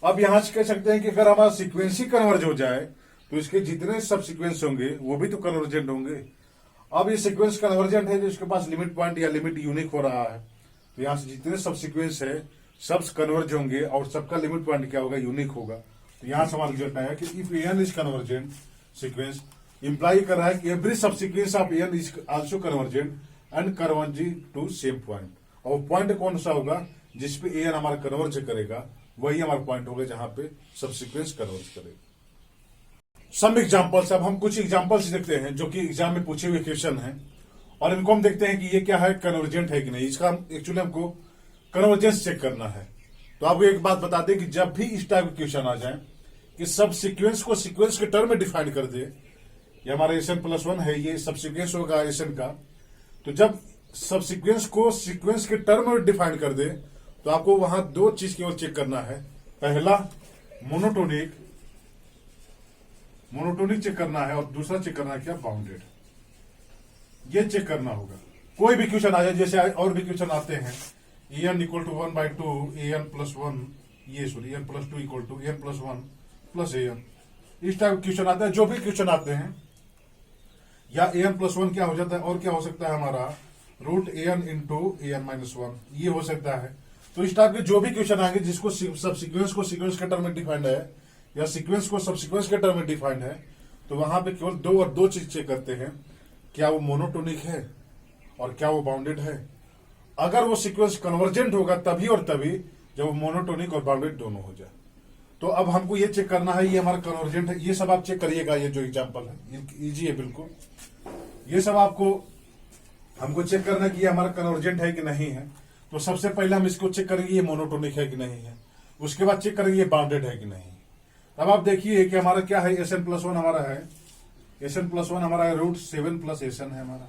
A: अब यहां से कह सकते हैं कि अगर हमारा सीक्वेंस ही कन्वर्ज हो जाए तो इसके जितने सब सीक्वेंस होंगे वो भी तो कन्वर्जेंट होंगे। अब ये सीक्वेंस कन्वर्जेंट है जो इसके पास लिमिट पॉइंट या लिमिट यूनिक हो रहा है, तो यहां से जितने सब सीक्वेंस है सब कन्वर्ज होंगे और सबका लिमिट पॉइंट क्या होगा, यूनिक होगा। तो यहां से हमारा रिजल्ट आया कि if n is convergent sequence imply कर रहा है कि every sub sequence of n is also convergent and converging to same point. और पॉइंट कौन सा होगा जिसपे एन हमारा कन्वर्ज करेगा, वही हमारा पॉइंट होगा जहां पे सब सीक्वेंस कन्वर्ज करेगा। सम एग्जाम्पल्स, अब हम कुछ एग्जाम्पल्स देखते हैं जो कि एग्जाम में पूछे हुए क्वेश्चन हैं, और इनको हम देखते हैं कि ये क्या है, कन्वर्जेंट है कि नहीं। इसका एक्चुअली हमको कन्वर्जेंस चेक करना है। तो आपको एक बात बता दें कि जब भी इस टाइप के क्वेश्चन आ जाए कि सब सीक्वेंस को सीक्वेंस के टर्म में डिफाइन कर दे, ये हमारा SN+1 है, ये सब सीक्वेंस होगा SN का, तो जब सब सीक्वेंस को सीक्वेंस के टर्म में डिफाइन कर दे तो आपको वहां दो चीज केवल चेक करना है। पहला मोनोटोनिक चेक करना है, और दूसरा चेक करना है क्या, बाउंडेड। ये चेक करना होगा। कोई भी क्वेश्चन आ जाए, जैसे और भी क्वेश्चन आते हैं, an = 1/2 an+1, ये सॉरी an+2 = an+1 + an, इस टाइप क्वेश्चन आते हैं। जो भी क्वेश्चन आते हैं, या an+1 क्या हो जाता है, और क्या हो सकता है हमारा √an × an-1, ये हो सकता है। तो इस टाइप के जो भी क्वेश्चन आएंगे जिसको सब सीक्वेंस को सीक्वेंस के टर्म में डिफाइंड है, या सीक्वेंस को सब सीक्वेंस के टर्म में डिफाइंड है, तो वहां पे केवल दो चीज चेक करते हैं, क्या वो मोनोटोनिक है और क्या वो बाउंडेड है। अगर वो सीक्वेंस कन्वर्जेंट होगा तभी और तभी जब वो मोनोटोनिक और बाउंडेड दोनों हो जाए। तो अब हमको ये चेक करना है, ये हमारा कन्वर्जेंट है। ये सब आप चेक करिएगा, ये जो एग्जांपल है इजी है बिल्कुल। ये सब आपको हमको चेक करना है कि ये हमारा कन्वर्जेंट है कि नहीं है। तो सबसे पहले हम इसको चेक करेंगे ये मोनोटोनिक है कि नहीं है, उसके बाद चेक करेंगे ये बाउंडेड है कि नहीं। अब आप देखिए कि हमारा क्या है, SN+1 हमारा है, SN+1 हमारा है √7 + SN है हमारा।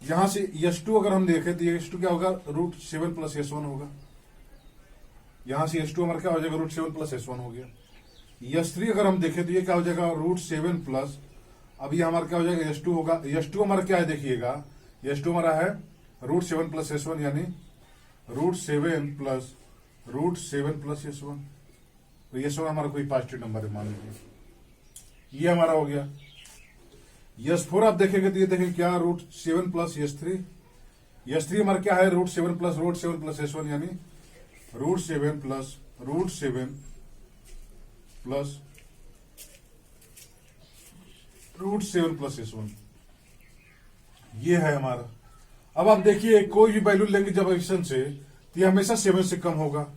A: यहां से S2 अगर हम देखें तो S2 क्या होगा, √7 + S1 होगा। यहां से S2 हमारा क्या हो जाएगा, √7 + S1 हो गया। S3 अगर हम देखें तो ये क्या हो जाएगा, √7 प्लस, अब ये हमारा क्या हो जाएगा, S2 होगा। S2 हमारा क्या है, देखिएगा S2 हमारा है √7 + S1, यानी √7 + S1। तो S1 हमारा कोई पॉजिटिव नंबर है मान लीजिए, ये हमारा हो गया। S4 आप देखेंगे तो ये देखेंगे क्या, √7 + S3। S3 हमारा क्या है, √7 + S1, यानी √7 + S1, ये है हमारा। अब आप देखिए कोई भी वैल्यू लेंगे जब एडिशन से, तो ये हमेशा 7 से कम होगा।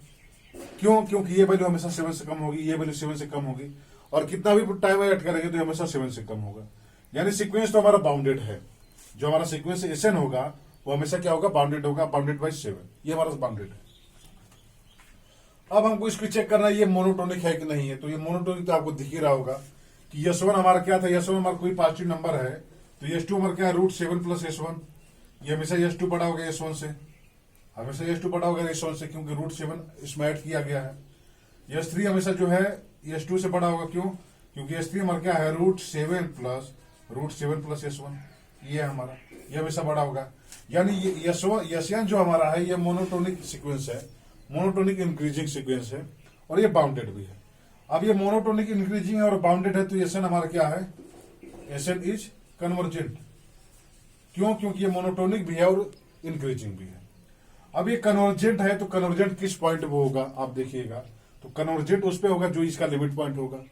A: क्यों, क्योंकि ये वैल्यू हमेशा 7 से कम होगी, ये वैल्यू 7 से कम होगी, और कितना भी टाइम ऐड करेंगे तो हमेशा 7 से कम होगा। यानी सीक्वेंस तो हमारा बाउंडेड है। जो हमारा सीक्वेंस SN होगा वो हमेशा क्या होगा, बाउंडेड होगा, बाउंडेड बाई 7, ये हमारा बाउंडेड है। अब हमको इसको चेक करना है ये मोनोटोनिक है कि नहीं है। तो ये मोनोटोनिक तो आपको दिख ही रहा होगा कि S1 हमारा क्या था, S1 हमारा कोई पॉजिटिव नंबर है, तो S2 हमारा क्या है, √7 + S1। ये हमेशा S2 बड़ा होगा S1 से, हमेशा S2 बड़ा होगा S1 से, क्योंकि √7 इसमें ऐड किया गया है। S3 हमेशा जो है S2 से बड़ा होगा, क्यों, क्योंकि S3 हमारा क्या है, √7 + S1, ये हमारा, ये हमेशा बड़ा होगा। यानी ये SN जो हमारा है ये मोनोटोनिक सीक्वेंस है, मोनोटोनिक इंक्रीजिंग सीक्वेंस है, और ये बाउंडेड भी है। अब ये मोनोटोनिक इंक्रीजिंग है और बाउंडेड है, तो SN हमारा क्या है, SN इज कन्वर्जेंट। क्यों, क्योंकि ये मोनोटोनिक भी है और इंक्रीजिंग भी है। अब ये कन्वर्जेंट है, तो कन्वर्जेंट किस पॉइंट पे होगा आप देखिएगा, तो कन्वर्जेंट उस पे होगा जो इसका लिमिट पॉइंट होगा।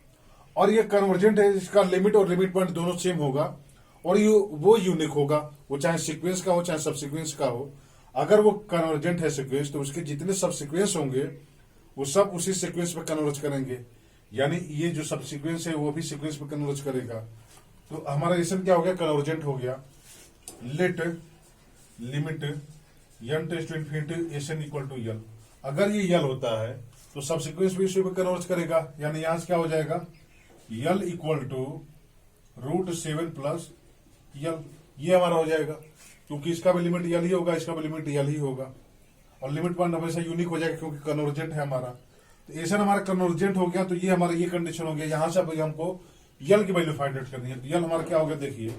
A: और ये कन्वर्जेंट है, इसका लिमिट और लिमिट पॉइंट दोनों सेम होगा, और ये वो यूनिक होगा, वो चाहे सीक्वेंस का हो चाहे सब सीक्वेंस का हो। अगर वो कन्वर्जेंट है सीक्वेंस, तो उसके जितने सब सीक्वेंस होंगे वो सब उसी सीक्वेंस पे कन्वर्ज करेंगे, यानी ये जो सब सीक्वेंस है वो भी सीक्वेंस पे कन्वर्ज करेगा। तो हमारा SN क्या हो गया, कन्वर्जेंट हो गया। Let limit n tends to infinity SN = L, अगर ये L होता है तो सब सीक्वेंस भी इसी पे कन्वर्ज करेगा, यानी यहां से क्या हो जाएगा, L = √7 + L, ये हमारा हो जाएगा, क्योंकि इसका भी लिमिट L ही होगा, इसका भी लिमिट L ही होगा, और लिमिट पॉइंट हमेशा यूनिक हो जाएगा क्योंकि कन्वर्जेंट है हमारा। तो SN हमारा कन्वर्जेंट हो गया, तो ये हमारा ये कंडीशन हो गया। यहां से अब हमको L की वैल्यू फाइंड आउट करनी है। तो L हमारा क्या हो गया, देखिए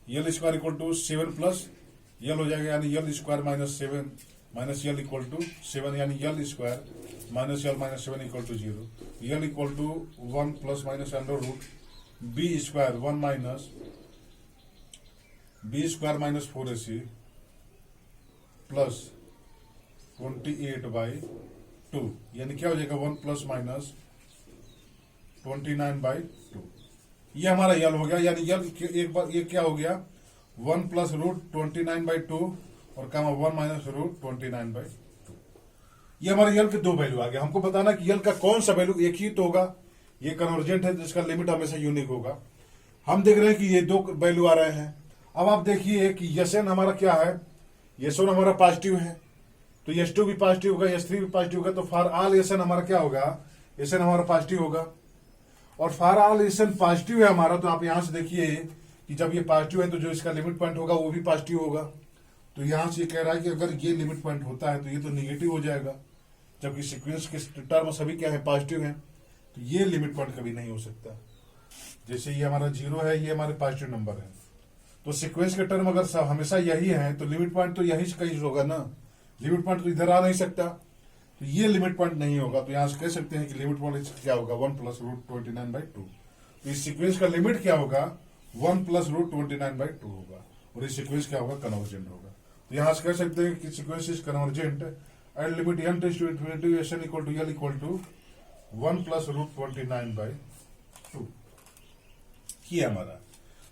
A: L² = 7 + L हो जाएगा, यानी L² - 7 - L = 7, यानी L² - L - 7 = 0। L = 1 ± (√) b² - 4ac plus 28/2, यानी क्या हो जाएगा, 1 ± 29/2। ये हमारा L हो गया, यानी L एक बार ये क्या हो गया, 1 + √29/2 और काम 1 - √29/2। ये हमारे L के दो वैल्यू आ गया। हमको बताना कि L का कौन सा वैल्यू एक ही तो होगा, ये कन्वर्जेंट है तो इसका लिमिट हमेशा यूनिक होगा। हम देख रहे हैं कि ये दो वैल्यू आ रहे हैं। अब आप देखिए कि Sn हमारा क्या है, S1 हमारा पॉजिटिव है तो S2 भी पॉजिटिव होगा, S3 भी पॉजिटिव होगा, तो फॉर ऑल Sn हमारा क्या होगा, Sn हमारा पॉजिटिव होगा। और फॉर ऑल Sn पॉजिटिव है हमारा, तो आप यहां से देखिए कि जब ये पॉजिटिव है तो जो इसका लिमिट पॉइंट होगा वो भी पॉजिटिव होगा। तो यहां से ये कह रहा है कि अगर ये लिमिट पॉइंट होता है तो ये तो निगेटिव हो जाएगा, जबकि सीक्वेंस के टर्म सभी क्या है, पॉजिटिव है, तो ये लिमिट पॉइंट कभी नहीं हो सकता। जैसे ये हमारा 0 है, ये हमारे पॉजिटिव नंबर है, तो सीक्वेंस के टर्म अगर सब हमेशा यही है तो लिमिट पॉइंट तो यही से कहीं होगा ना, लिमिट पॉइंट तो इधर आ नहीं सकता, तो ये लिमिट पॉइंट नहीं होगा। तो यहां से कह सकते हैं कि लिमिट पॉइंट क्या होगा, 1 + √29/2। तो इस सीक्वेंस का लिमिट क्या होगा, 1 + √29/2 होगा, और इस सीक्वेंस क्या होगा, कन्वर्जेंट होगा। तो यहां से कह सकते हैं कि sequence is convergent and limit n tends to infinity Sn = L = 1 + √29/2 ये हमारा।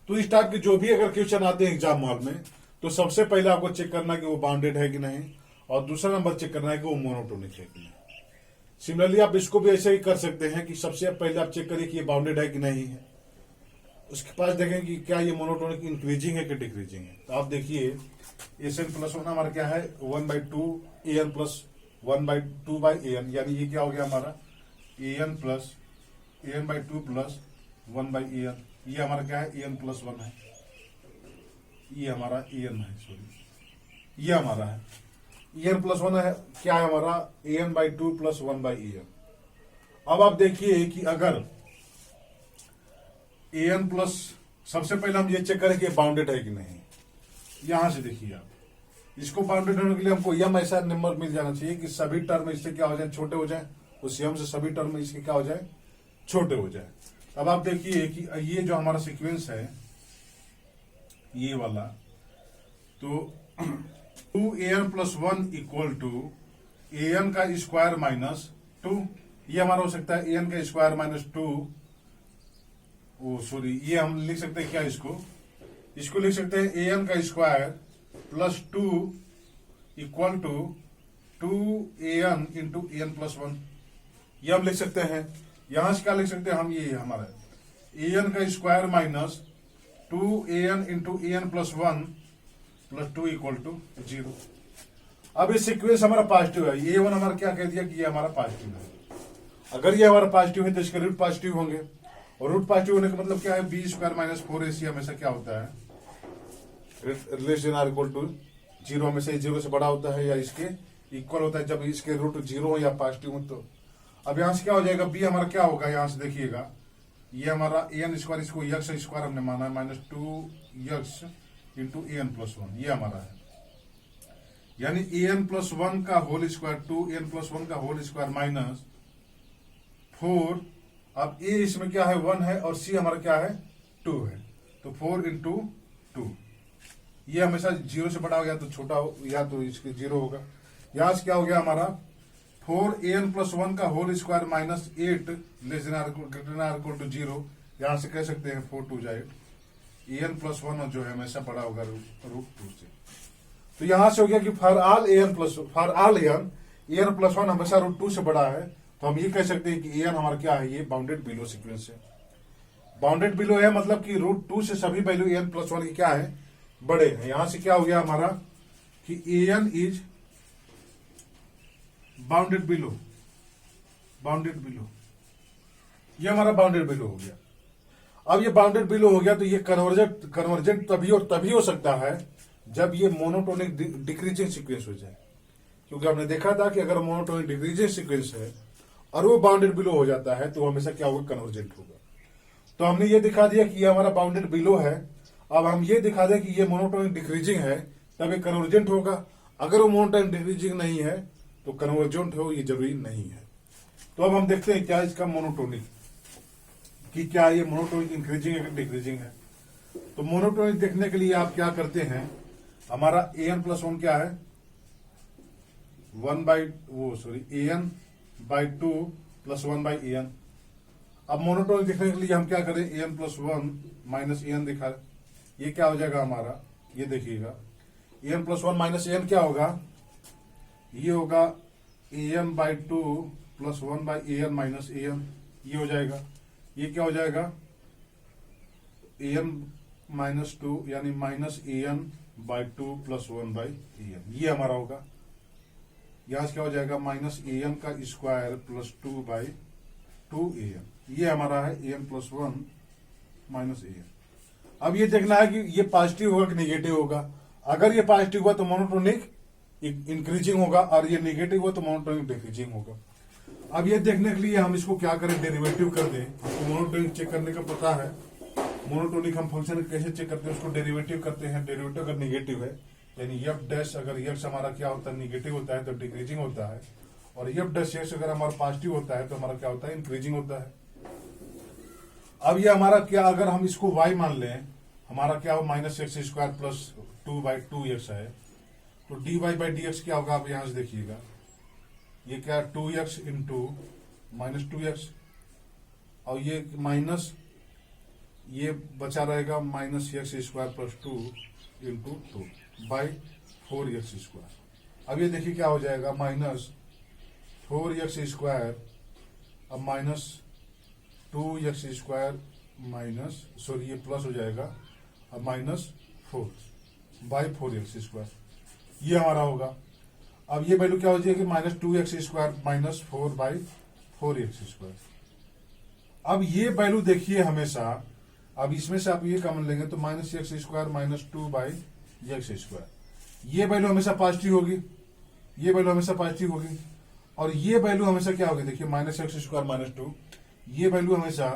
A: तो इस टाइप के जो भी अगर क्वेश्चन आते हैं एग्जाम हॉल में, तो सबसे पहले आपको चेक करना है कि वो बाउंडेड है कि नहीं, और दूसरा नंबर चेक करना है कि वो मोनोटोनिक है कि नहीं। सिमिलरली आप इसको भी ऐसे ही कर सकते हैं कि सबसे पहले आप चेक करिए कि ये बाउंडेड है कि नहीं है, उसके पास देखें कि क्या ये मोनोटोनिक इंक्रीजिंग है कि डिक्रीजिंग है। तो आप देखिए Sn + 1 हमारा क्या है, 1/2 An + 1/2/An, यानी ये क्या हो गया हमारा An + An/2 + 1/An, ये हमारा क्या है, An + 1 है, ये हमारा An है, सॉरी ये हमारा है An + 1 है, क्या है हमारा An/2 + 1/An। अब आप देखिए कि अगर An प्लस, सबसे पहले हम ये चेक करें कि बाउंडेड है कि नहीं। यहां से देखिए आप, इसको बाउंडेड होने के लिए हमको यम ऐसा नंबर मिल जाना चाहिए कि सभी टर्म इससे क्या हो जाए, छोटे हो जाए, उस यम से सभी टर्म इसके क्या हो जाए, छोटे हो जाए। अब आप देखिए कि ये जो हमारा सीक्वेंस है ये वाला, तो 2An + 1 = An का स्क्वायर -2, ये हमारा हो सकता है An का स्क्वायर -2, सॉरी ये हम लिख सकते हैं क्या, इसको लिख सकते हैं An का स्क्वायर +2 = 2An × An + 1, ये हम लिख सकते हैं। यहां से क्या लिख सकते हैं हम, ये हमारा An का स्क्वायर -2An × An + 1 + 2 = 0। अब ये सीक्वेंस हमारा पॉजिटिव है, A1 हमारा क्या कह दिया कि ये हमारा पॉजिटिव है। अगर ये हमारा पॉजिटिव है तो इसके रूट पॉजिटिव होंगे, और रूट पॉजिटिव होने का मतलब क्या है, b² - 4ac हमेशा क्या होता है, < 0, हमेशा 0 से बड़ा होता है या इसके इक्वल होता है जब इसके रूट 0 हो या पॉजिटिव हो। तो अब यहां से क्या हो जाएगा, b हमारा क्या होगा, यहां से देखिएगा ये हमारा An², इसको x² हमने माना है, -2x × An + 1, ये हमारा है, यानी An + 1 का होल स्क्वायर, 2An + 1 का होल स्क्वायर -4। अब a इसमें क्या है, 1 है, और c हमारा क्या है, 2 है, तो 4 × 2, ये हमेशा 0 से बड़ा हो गया तो छोटा हो, या तो इसके 0 होगा। यहां से क्या हो गया हमारा, 4An + 1 का होल स्क्वायर -8 < 0, यहां से कह सकते हैं 4 2 8, An + 1 जो है हमेशा बड़ा होगा √2 से। तो यहां से हो गया कि फॉर ऑल An + 1 हमेशा √2 से बड़ा है, तो हम ये कह सकते हैं कि An हमारा क्या है, ये बाउंडेड बिलो सीक्वेंस है। बाउंडेड बिलो है मतलब कि √2 से सभी वैल्यू An + 1 की क्या है, बड़े हैं। यहां से क्या हो गया हमारा कि An इज बाउंडेड बिलो, ये हमारा बाउंडेड बिलो हो गया। अब ये बाउंडेड बिलो हो गया तो ये कन्वर्जेंट तभी और तभी हो सकता है जब ये मोनोटोनिक डिक्रीजिंग सीक्वेंस हो जाए, क्योंकि हमने देखा था कि अगर मोनोटोनिक डिक्रीजिंग सीक्वेंस है और वो बाउंडेड बिलो हो जाता है तो हमेशा क्या होगा, कन्वर्जेंट होगा। तो हमने ये दिखा दिया कि ये हमारा बाउंडेड बिलो है। अब हम ये दिखा दें कि ये मोनोटोनिक डिक्रीजिंग है, तब ये कन्वर्जेंट होगा। अगर वो मोनोटोनिक डिक्रीजिंग नहीं है तो कन्वर्जेंट हो, ये जरूरी नहीं है। तो अब हम देखते हैं क्या इसका मोनोटोनिक, कि क्या ये मोनोटोनिक इंक्रीजिंग है कि डिक्रीजिंग है। तो मोनोटोनिक देखने के लिए आप क्या करते हैं, हमारा An + 1 क्या है, An/2 + 1/An। अब मोनोटोनिक देखने के लिए हम क्या करें, An + 1 - An दिखा, ये क्या हो जाएगा हमारा, ये देखिएगा An + 1 - An क्या होगा, ये होगा An/2 + 1/An - An, ये हो जाएगा। ये क्या हो जाएगा an माइनस 2 यानी minus an by 2 plus 1 by an, ये हमारा होगा। यहां से क्या हो जाएगा माइनस an का स्क्वायर प्लस 2 बाई 2an, ये हमारा है an प्लस 1 माइनस an। अब ये देखना है कि ये पॉजिटिव होगा कि नेगेटिव होगा। अगर ये पॉजिटिव हुआ तो मोनोटोनिक इंक्रीजिंग होगा और ये नेगेटिव हुआ तो मोनोटोनिक डिक्रीजिंग होगा। अब ये देखने के लिए हम इसको क्या करें, डेरिवेटिव कर दें। आपको मोनोटोनिक चेक करने का पता है, मोनोटोनिक हम फंक्शन कैसे चेक करते हैं, उसको डेरिवेटिव करते हैं। डेरिवेटिव अगर नेगेटिव है यानी एफ डैश अगर एक्स हमारा क्या होता है नेगेटिव होता है तो डिक्रीजिंग होता है, और एफ डैश एक्स अगर हमारा पॉजिटिव होता है तो हमारा क्या होता है इंक्रीजिंग होता है। अब ये हमारा क्या, अगर हम इसको y मान लें, हमारा क्या हो minus x square plus 2 by 2x है, तो dy बाई डी एक्स क्या होगा आप यहां से देखिएगा, ये क्या 2x इंटू माइनस 2x, और ये माइनस ये बचा रहेगा minus x square plus 2 into 2 by 4x square. अब ये देखिए क्या हो जाएगा माइनस 4x स्क्वायर, अब minus 2x square minus sorry ये प्लस हो जाएगा, अब माइनस 4 बाई 4x स्क्वायर, ये हमारा होगा। अब ये वैल्यू क्या हो जाएगी minus 2x square minus 4 by 4x square. अब ये वैल्यू देखिए हमेशा, अब इसमें से आप ये कॉमन लेंगे तो minus x square minus 2 by x square, ये वैल्यू हमेशा पॉजिटिव होगी, ये वैल्यू हमेशा पॉजिटिव होगी, और ये वैल्यू हमेशा क्या होगी देखिए माइनस एक्स स्क्वायर माइनस 2, ये वैल्यू हमेशा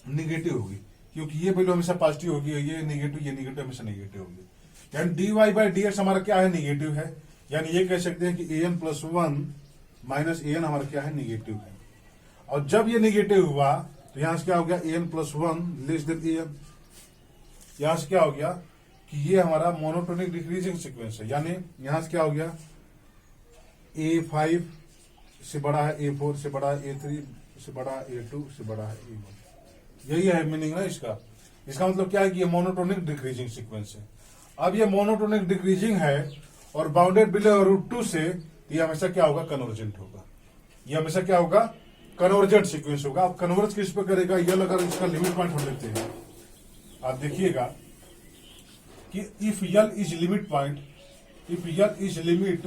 A: निगेटिव होगी, क्योंकि ये वैल्यू हमेशा पॉजिटिव होगी, ये निगेटिव हमेशा निगेटिव होगी। यानी d y by d x हमारा क्या है निगेटिव है, यानी ये कह सकते हैं कि an प्लस 1 माइनस an हमारा क्या है निगेटिव है। और जब ये निगेटिव हुआ तो यहां से क्या हो गया an plus 1 less than an, यहां से क्या हो गया कि ये हमारा मोनोटोनिक डिक्रीजिंग सीक्वेंस है, यानी यहां से क्या हो गया a5 से बड़ा है a4 से बड़ा है a3 से बड़ा है a2 से बड़ा है a1, यही है मीनिंग ना इसका। इसका मतलब क्या है कि ये मोनोटोनिक डिक्रीजिंग सीक्वेंस है। अब ये मोनोटोनिक डिक्रीजिंग है और बाउंडेड बिलो √2 से, तो ये हमेशा क्या होगा कन्वर्जेंट होगा, ये हमेशा क्या होगा कन्वर्जेंट सीक्वेंस होगा। अब कन्वर्ज किस पे करेगा, ये अगर इसका लिमिट पॉइंट हम लेते हैं, आप देखिएगा कि if l is limit point, if l is limit,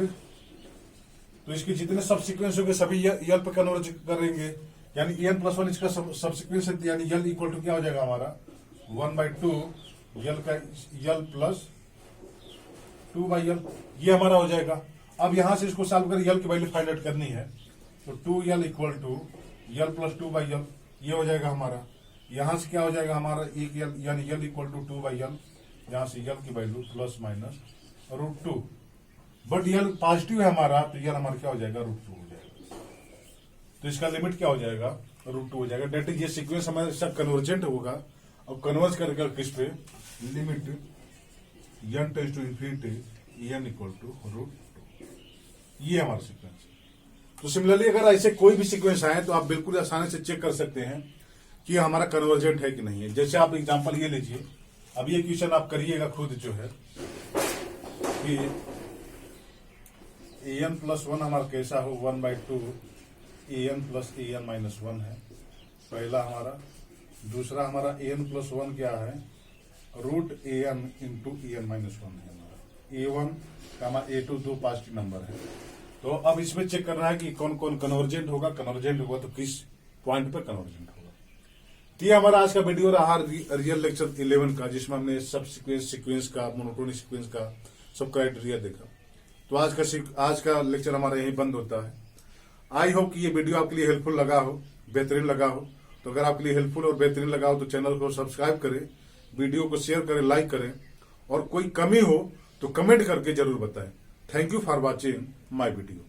A: तो इसके जितने सब सीक्वेंस होंगे सभी यल पे कन्वर्ज करेंगे, यानी n प्लस 1 इसका सब सीक्वेंस है, यानी यल इक्वल टू क्या हो जाएगा हमारा 1/2 यल का यल प्लस 2/यल, ये हमारा हो जाएगा। अब यहां से इसको सॉल्व कर यल की वैल्यू फाइंड आउट करनी है, तो 2l equal to l plus 2/यल, ये हो जाएगा हमारा। यहां से क्या हो जाएगा हमारा एक यल यानी यल इक्वल टू 2/यल, यहां से यल की value plus minus √2, but L positive है हमारा तो यल हमारा क्या हो जाएगा √2 हो जाएगा, तो इसका लिमिट क्या हो जाएगा √2 हो जाएगा। डेट इज ये सीक्वेंस हमारे साथ कन्वर्जेंट होगा। अब कन्वर्ज करेगा किस पे, limit n tends to infinity n equal to √2, ये हमारा सीक्वेंस है। तो सिमिलरली अगर ऐसे कोई भी सीक्वेंस आए तो आप बिल्कुल आसानी से चेक कर सकते हैं कि हमारा कन्वर्जेंट है कि नहीं है। जैसे आप एग्जांपल ये लीजिए, अब ये क्वेश्चन आप करिएगा खुद जो है कि an प्लस 1 हमारा कैसा हो 1/2 an प्लस an माइनस 1 है पहला हमारा। दूसरा हमारा an प्लस 1 क्या है √an इंटू an माइनस 1 है हमारा। a1 का a2 दो पॉजिटिव नंबर है। तो अब इसमें चेक करना है कि कौन कौन कन्वर्जेंट होगा तो किस पॉइंट पर कन्वर्जेंट होगा। तो ये हमारा आज का वीडियो रहा रियल लेक्चर 11 का, जिसमें हमने सब सीक्वेंस का मोनोटोनिक सीक्वेंस का सब क्राइटेरिया देखा। तो आज का लेक्चर हमारा यही बंद होता है। आई होप कि ये वीडियो आपके लिए हेल्पफुल लगा हो, बेहतरीन लगा हो। तो अगर आपके लिए हेल्पफुल और बेहतरीन लगा हो तो चैनल को सब्सक्राइब करें, वीडियो को शेयर करें, लाइक करें, और कोई कमी हो तो कमेंट करके जरूर बताएं। Thank you for watching my video.